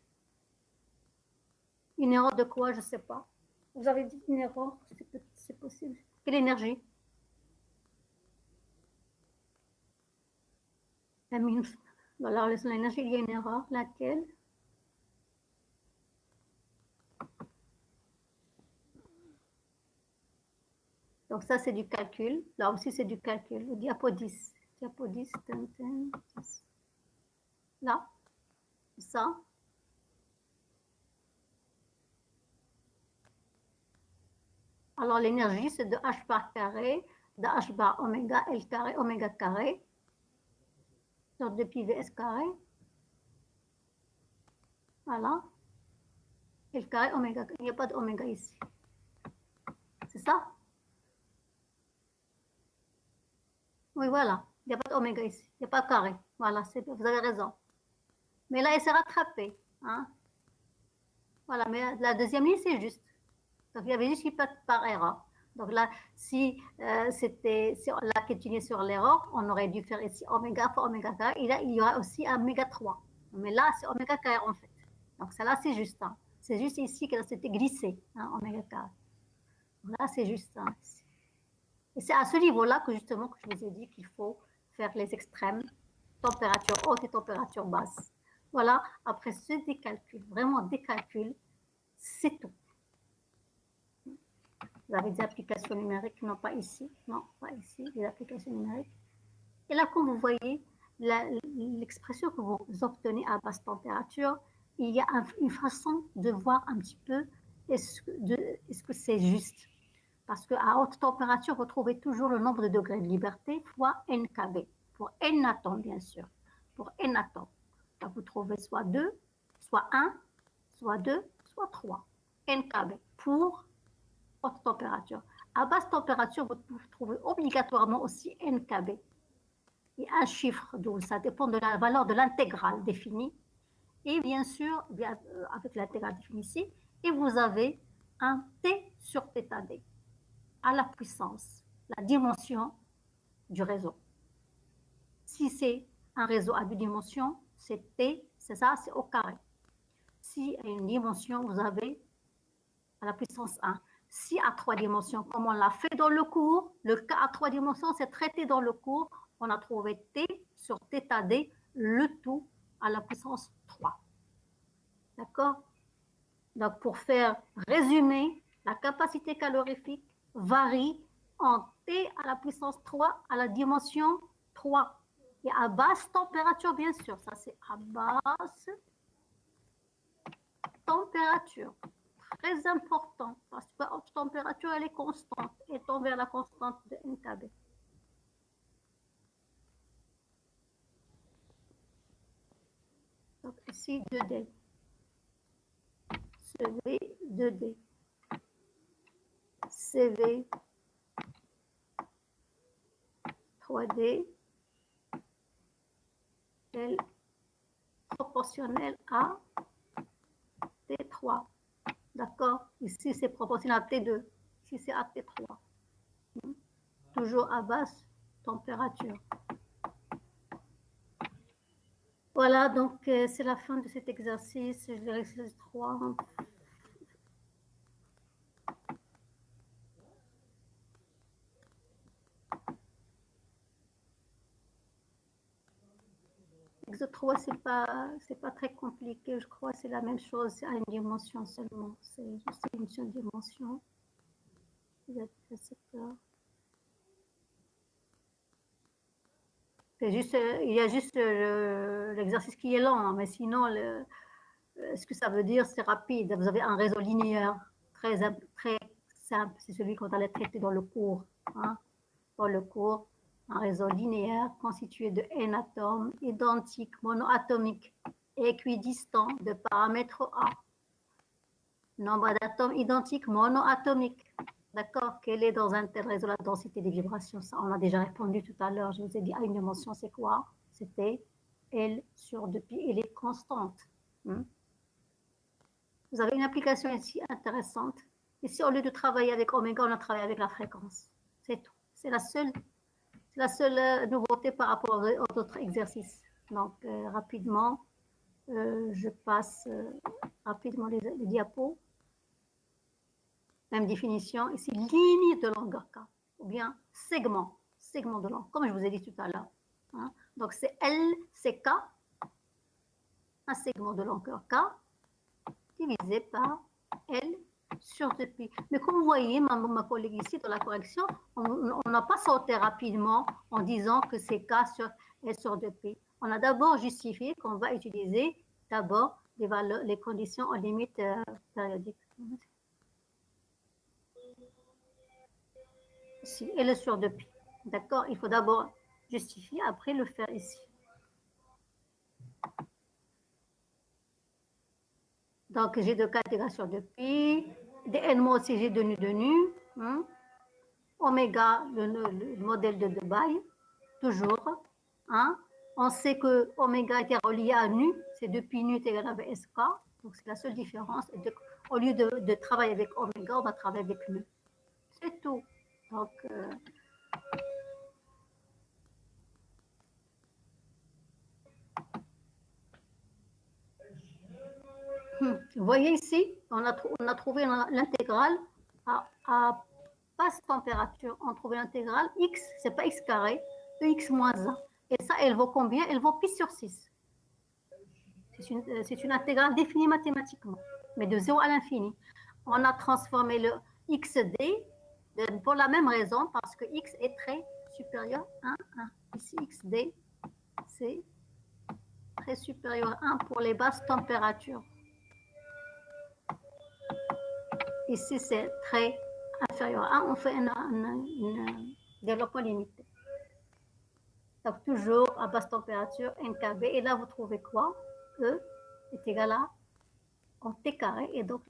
S1: Une erreur de quoi, je ne sais pas. Vous avez dit une erreur, c'est possible. Quelle énergie? Alors, l'énergie, il y a une erreur. Laquelle? Donc ça, c'est du calcul. Là aussi, c'est du calcul. Le diapo 10. Diapo 10, 10. Là, ça. Alors, l'énergie, c'est de H bar carré, de H bar oméga L carré, oméga carré, sur 2 pi Vs carré. Voilà. L carré, oméga. Il n'y a pas d'oméga ici. C'est ça? Oui, voilà. Il n'y a pas d'oméga ici. Il n'y a pas de carré. Voilà, vous avez raison. Mais là, il s'est rattrapé. Hein? Voilà, mais la deuxième ligne, c'est juste. Donc, il y avait juste une par erreur. Donc là, si c'était la continué sur l'erreur, on aurait dû faire ici oméga fois oméga carré. Et là, il y aura aussi oméga 3. Mais là, c'est oméga carré en fait. Donc ça là, c'est juste. Hein. C'est juste ici que c'était glissé, hein, oméga carré. Donc, là, c'est juste. Hein, et c'est à ce niveau-là que justement que je vous ai dit qu'il faut faire les extrêmes, température haute et température basse. Voilà, après ce décalcul, vraiment décalcul, c'est tout. Vous avez des applications numériques, non pas ici, non pas ici, des applications numériques. Et là, comme vous voyez, l'expression que vous obtenez à basse température, il y a une façon de voir un petit peu est-ce que c'est juste. Parce qu'à haute température, vous trouvez toujours le nombre de degrés de liberté fois NKB, pour n atomes, bien sûr. Pour n atomes. Donc, vous trouvez soit 2, soit 1, soit 2, soit 3. NKB pour haute température. À basse température, vous trouvez obligatoirement aussi NKB. Et un chiffre, donc ça dépend de la valeur de l'intégrale définie. Et bien sûr, avec l'intégrale définie ici, et vous avez un T sur θ D à la puissance, la dimension du réseau. Si c'est un réseau à 2 dimensions, c'est T, c'est ça, c'est au carré. Si à une dimension, vous avez à la puissance 1. Si à 3 dimensions, comme on l'a fait dans le cours, le cas à 3 dimensions, c'est traité dans le cours, on a trouvé T sur θ D, le tout à la puissance 3. D'accord? Donc, pour faire résumer, la capacité calorifique varie en T à la puissance 3 à la dimension 3. Et à basse température, bien sûr, ça c'est à basse température. Très important, parce que haute température, elle est constante, et tend vers la constante de NKB. Donc ici, 2D. CV, 2D. CV, 3D, L proportionnel à T3. D'accord? Ici, c'est proportionnel à T2. Ici, c'est à T3. toujours à basse température. Voilà, donc c'est la fin de cet exercice. L'exercice 3. L'exercice 3, c'est pas très compliqué, je crois, c'est la même chose, c'est à une dimension seulement. C'est juste une seule dimension. Vous êtes récepteur. Juste, il y a juste l'exercice qui est lent, hein, mais sinon, ce que ça veut dire, c'est rapide. Vous avez un réseau linéaire très simple, c'est celui qu'on allait traiter dans le cours. Hein. Dans le cours, un réseau linéaire constitué de n atomes identiques, monoatomiques et équidistants de paramètre A. Nombre d'atomes identiques monoatomiques. D'accord? Quelle est dans un tel réseau la densité des vibrations? Ça, on a déjà répondu tout à l'heure. Je vous ai dit, à une dimension, c'est quoi? C'était L sur 2π. Elle est constante. Vous avez une application ici intéressante. Ici, au lieu de travailler avec oméga, on a travaillé avec la fréquence. C'est tout. C'est la seule nouveauté par rapport aux autres exercices. Donc, rapidement, je passe rapidement les diapos. Même définition, ici, ligne de longueur K, ou bien segment de longueur, comme je vous ai dit tout à l'heure. Hein. Donc, c'est L, c'est K, un segment de longueur K, divisé par L sur 2π. Mais comme vous voyez, ma collègue ici, dans la correction, on n'a pas sauté rapidement en disant que c'est K sur L sur 2π. On a d'abord justifié qu'on va utiliser d'abord les conditions en limite périodique. Ici, L sur 2π. D'accord? Il faut d'abord justifier, après le faire ici. Donc, G de K égale sur 2π. dn mod, c'est G de nu. Hein? Oméga, le modèle de Debye, toujours. Hein? On sait que oméga était relié à nu, c'est 2π nu est égal à VSK. Donc, c'est la seule différence. Et donc, au lieu de travailler avec oméga, on va travailler avec nu. C'est tout. Donc, vous voyez ici, on a trouvé l'intégrale à basse température. On trouve l'intégrale x, c'est pas x carré, ex moins 1. Et ça, elle vaut combien? Elle vaut pi sur 6. C'est une intégrale définie mathématiquement, mais de 0 à l'infini. On a transformé le xd pour la même raison, parce que x est très supérieur à 1. Ici, xd, c'est très supérieur à 1 pour les basses températures. Ici, c'est très inférieur à 1. On fait un développement limité. Donc, toujours à basse température, NKB. Et là, vous trouvez quoi? E est égal à en T carré. Et donc,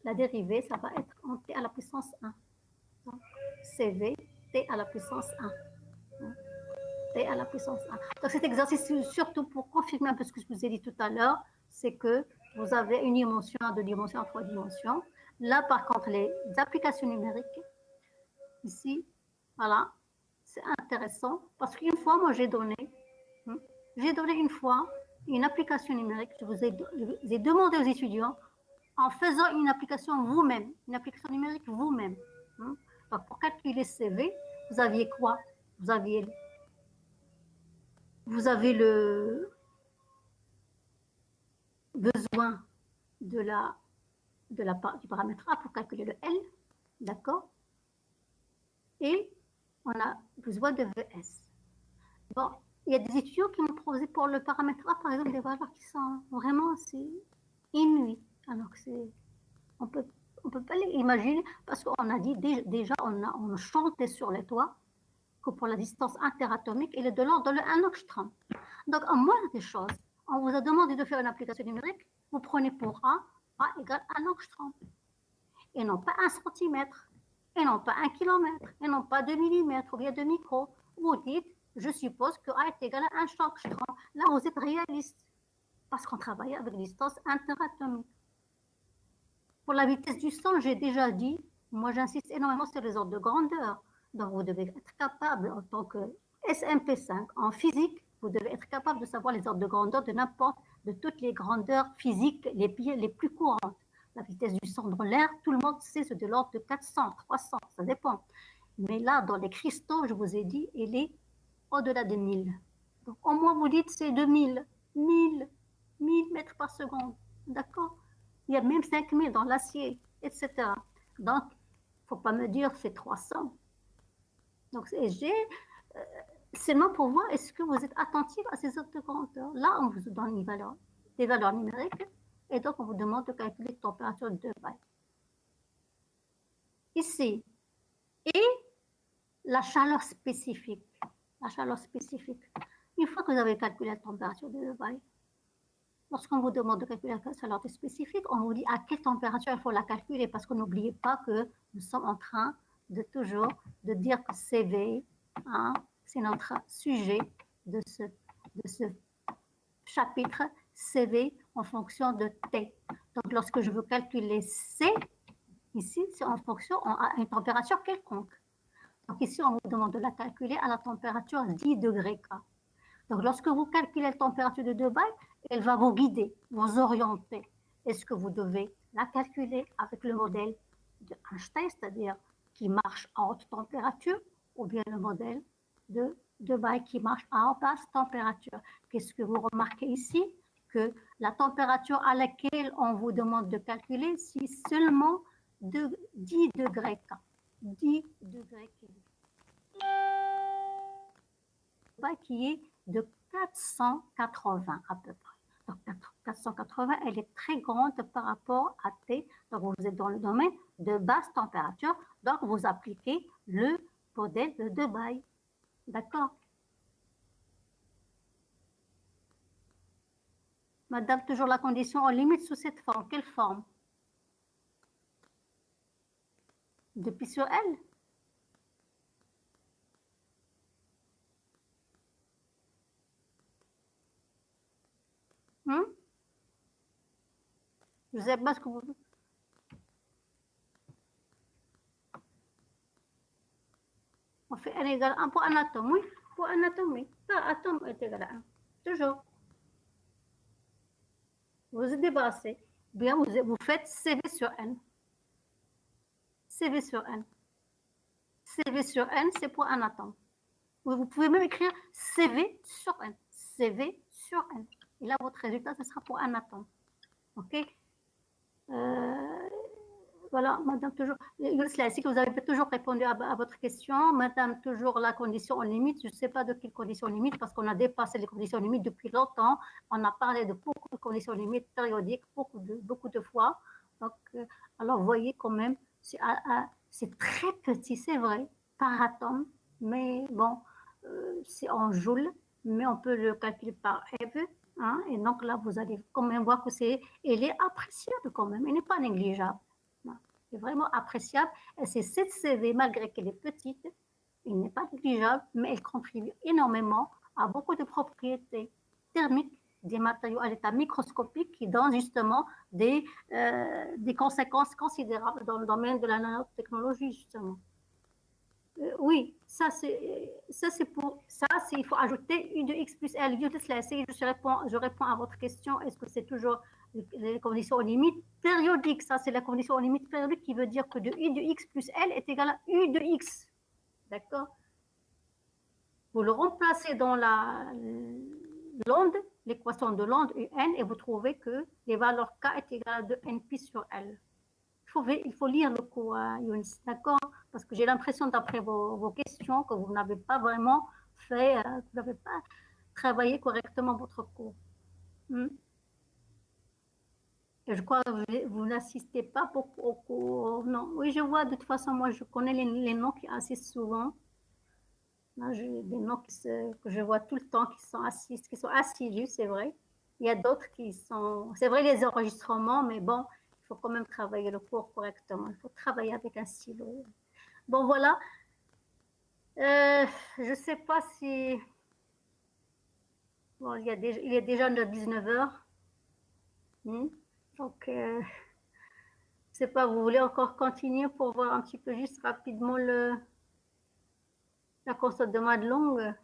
S1: la dérivée, ça va être en T à la puissance 1. Donc, CV, T à la puissance 1. T à la puissance 1. Donc, cet exercice, surtout pour confirmer un peu ce que je vous ai dit tout à l'heure, c'est que vous avez une dimension, 2 dimensions, 3 dimensions. Là, par contre, les applications numériques, ici, voilà, c'est intéressant parce qu'une fois, moi, j'ai donné une fois une application numérique. Je vous ai demandé aux étudiants en faisant une application vous-même, une application numérique vous-même. Donc, pour calculer CV, vous aviez quoi? Vous avez le besoin du paramètre A pour calculer le L, d'accord? Et on a besoin de VS. Bon, il y a des étudiants qui m'ont proposé pour le paramètre A, par exemple, des valeurs qui sont vraiment inouïes. Alors que on peut pas l'imaginer parce qu'on a dit déjà, on chantait sur les toits que pour la distance interatomique, elle est de l'ordre de 1 angstrom. Donc, en moindre des choses, on vous a demandé de faire une application numérique, vous prenez pour A égale 1 angstrom. Et non pas 1 centimètre, et non pas 1 kilomètre, et non pas 2 millimètres ou bien 2 micros. Vous dites, je suppose que A est égal à 1 angstrom. Là, vous êtes réaliste, parce qu'on travaille avec des distances interatomiques. Pour la vitesse du son, j'ai déjà dit, moi j'insiste énormément sur les ordres de grandeur. Donc, vous devez être capable, en tant que SMP5 en physique, vous devez être capable de savoir les ordres de grandeur de toutes les grandeurs physiques les plus courantes. La vitesse du son dans l'air, tout le monde sait, c'est de l'ordre de 400, 300, ça dépend. Mais là, dans les cristaux, je vous ai dit, il est au-delà de 1000. Donc, au moins, vous dites c'est 2000, 1000 mètres par seconde. D'accord? Il y a même 5000 dans l'acier, etc. Donc, il ne faut pas me dire c'est 300. Donc, seulement pour voir est-ce que vous êtes attentif à ces ordres de grandeur. Là, on vous donne des valeurs numériques et donc on vous demande de calculer la température de bail. Ici, et la chaleur spécifique. La chaleur spécifique. Une fois que vous avez calculé la température de bail, lorsqu'on vous demande de calculer la chaleur spécifique, on vous dit à quelle température il faut la calculer parce qu'on n'oublie pas que nous sommes en train de toujours de dire que CV, hein, c'est notre sujet de ce chapitre, CV en fonction de T. Donc, lorsque je veux calculer C, ici, c'est en fonction à une température quelconque. Donc, ici, on vous demande de la calculer à la température 10 degrés K. Donc, lorsque vous calculez la température de Dubaï, elle va vous guider, vous orienter. Est-ce que vous devez la calculer avec le modèle de Einstein, c'est-à-dire qui marche à haute température, ou bien le modèle de Dubaï qui marche à basse température? Qu'est-ce que vous remarquez ici? Que la température à laquelle on vous demande de calculer, c'est seulement de 10 degrés K. 10 degrés Dubaï qui est de 480 à peu près. Donc 480, elle est très grande par rapport à T. Donc vous êtes dans le domaine de basse température. Donc vous appliquez le modèle de Dubaï. D'accord? Madame, toujours la condition en limite sous cette forme. Quelle forme? De pi sur L? Je ne sais pas ce que vous... On fait N égale 1 pour un atome, oui. Pour un atome, oui. Par atome est égal à 1. Toujours. Vous êtes débarrassé. Bien, vous faites CV sur N. CV sur N. CV sur N, c'est pour un atome. Vous pouvez même écrire CV sur N. CV sur N. Et là, votre résultat, ce sera pour un atome. OK? Voilà, madame, toujours. C'est que vous avez toujours répondu à votre question. Madame, toujours la condition en limite. Je ne sais pas de quelle condition limite parce qu'on a dépassé les conditions limites depuis longtemps. On a parlé de beaucoup de conditions limites périodiques, beaucoup de fois. Donc, alors, vous voyez quand même, c'est très petit, c'est vrai, par atome. Mais bon, c'est en joules, mais on peut le calculer par EV. Hein, et donc là, vous allez quand même voir que elle est appréciable quand même. Elle n'est pas négligeable. C'est vraiment appréciable. Et c'est cette CV, malgré qu'elle est petite, elle n'est pas négligeable, mais elle contribue énormément à beaucoup de propriétés thermiques des matériaux à l'état microscopique qui donnent justement des conséquences considérables dans le domaine de la nanotechnologie, justement. Oui, ça c'est pour ça, il faut ajouter U de X plus L. Je réponds à votre question. Est-ce que c'est toujours les conditions aux limites périodiques? Ça, c'est la condition aux limites périodiques qui veut dire que de U de X plus L est égal à U de X. D'accord? Vous le remplacez dans l'onde, l'équation de l'onde UN, et vous trouvez que les valeurs K est égale à 2 NP sur L. Il faut lire le cours, Younis, d'accord? Parce que j'ai l'impression, d'après vos questions, que vous n'avez pas vraiment fait, vous n'avez pas travaillé correctement votre cours. Et je crois que vous n'assistez pas beaucoup au cours. Non, oui, je vois, de toute façon, moi, je connais les noms qui assistent souvent. Là, j'ai des noms que je vois tout le temps qui sont assidus, c'est vrai. Il y a d'autres qui sont... C'est vrai, les enregistrements, mais bon, il faut quand même travailler le cours correctement. Il faut travailler avec un stylo. Bon, voilà. Je ne sais pas si... Bon, il est déjà 19 heures. Donc, je ne sais pas, vous voulez encore continuer pour voir un petit peu juste rapidement le... La consonne de Madelung.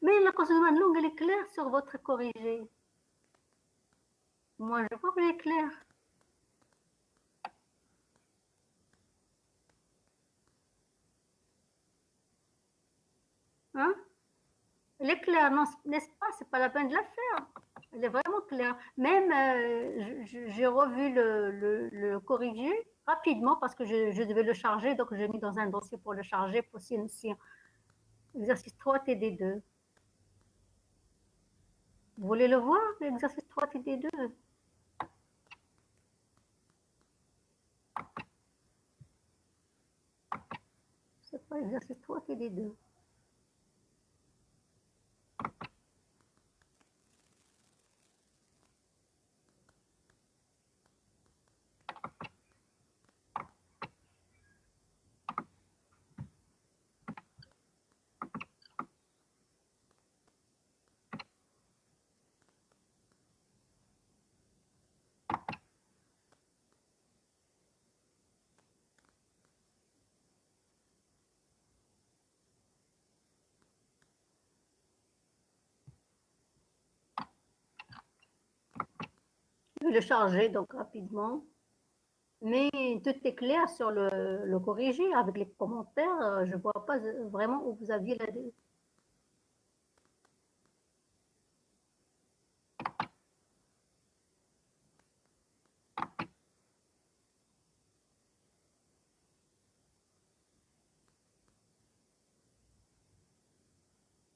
S1: Mais la consonne de Madelung, elle est claire sur votre corrigé. Moi, je vois qu'elle est claire. Hein? Elle est claire, non, n'est-ce pas? C'est pas la peine de la faire. Elle est vraiment claire. Même, j'ai revu le corrigé rapidement parce que je devais le charger, donc j'ai mis dans un dossier pour le charger pour si exercice 3 TD2. Vous voulez le voir, l'exercice 3 TD2? C'est pas l'exercice 3 TD2. Je vais le charger donc rapidement. Mais tout est clair sur le corrigé. Avec les commentaires, je ne vois pas vraiment où vous aviez la...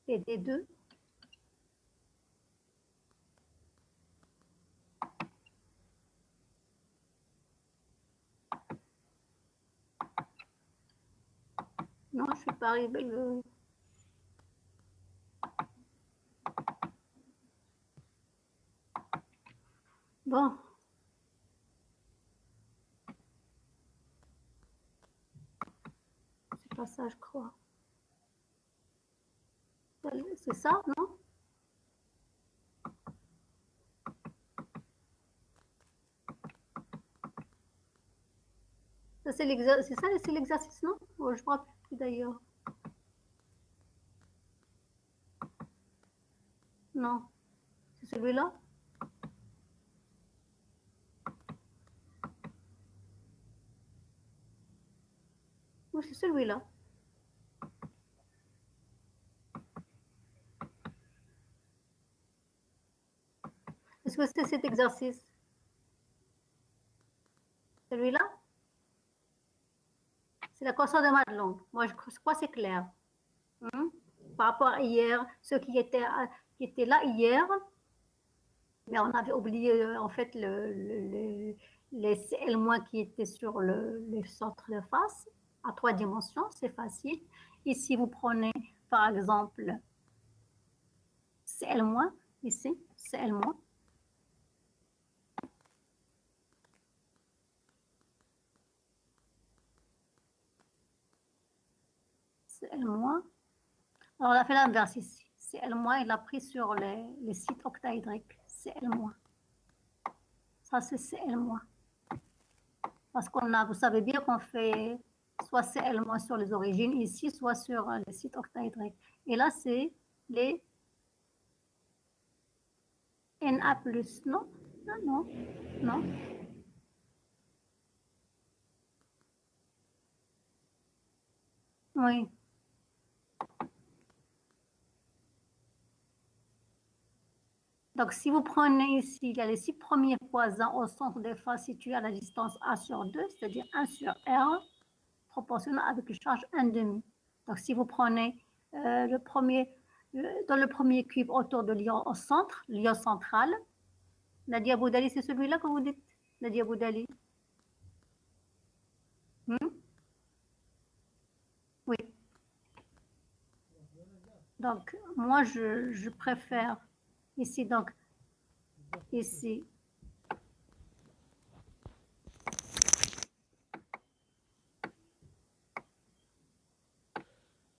S1: TD2. Non, je ne suis pas arrivée. Bon. C'est pas ça, je crois. C'est ça, non? Ça, c'est l'exercice, non? Oh, je ne me rappelle plus d'ailleurs. Non. C'est celui-là? Oui, c'est celui-là. Est-ce que c'est cet exercice? Celui-là? C'est la consonne de Madelung. Moi, je crois que c'est clair. Par rapport à hier, ceux qui étaient là hier, mais on avait oublié en fait les CL- qui étaient sur le centre de face à 3 dimensions, c'est facile. Ici, vous prenez par exemple CL-, ici, CL-. CL-. Alors, on a fait l'inverse ici. CL-, il a pris sur les sites octaédriques. CL-. Ça, c'est CL-. Parce qu'on a, vous savez bien qu'on fait soit CL- sur les origines ici, soit sur les sites octaédriques. Et là, c'est les NA+, non? Non, non, non. Oui. Donc, si vous prenez ici, il y a les 6 premiers voisins au centre des faces situés à la distance A sur 2, c'est-à-dire 1 sur R, proportionnel avec une charge 1,5. Donc, si vous prenez dans le premier cube autour de l'ion au centre, l'ion central, Nadia Boudali, c'est celui-là que vous dites, Nadia Boudali? Oui. Donc, moi, je préfère ici, donc, ici,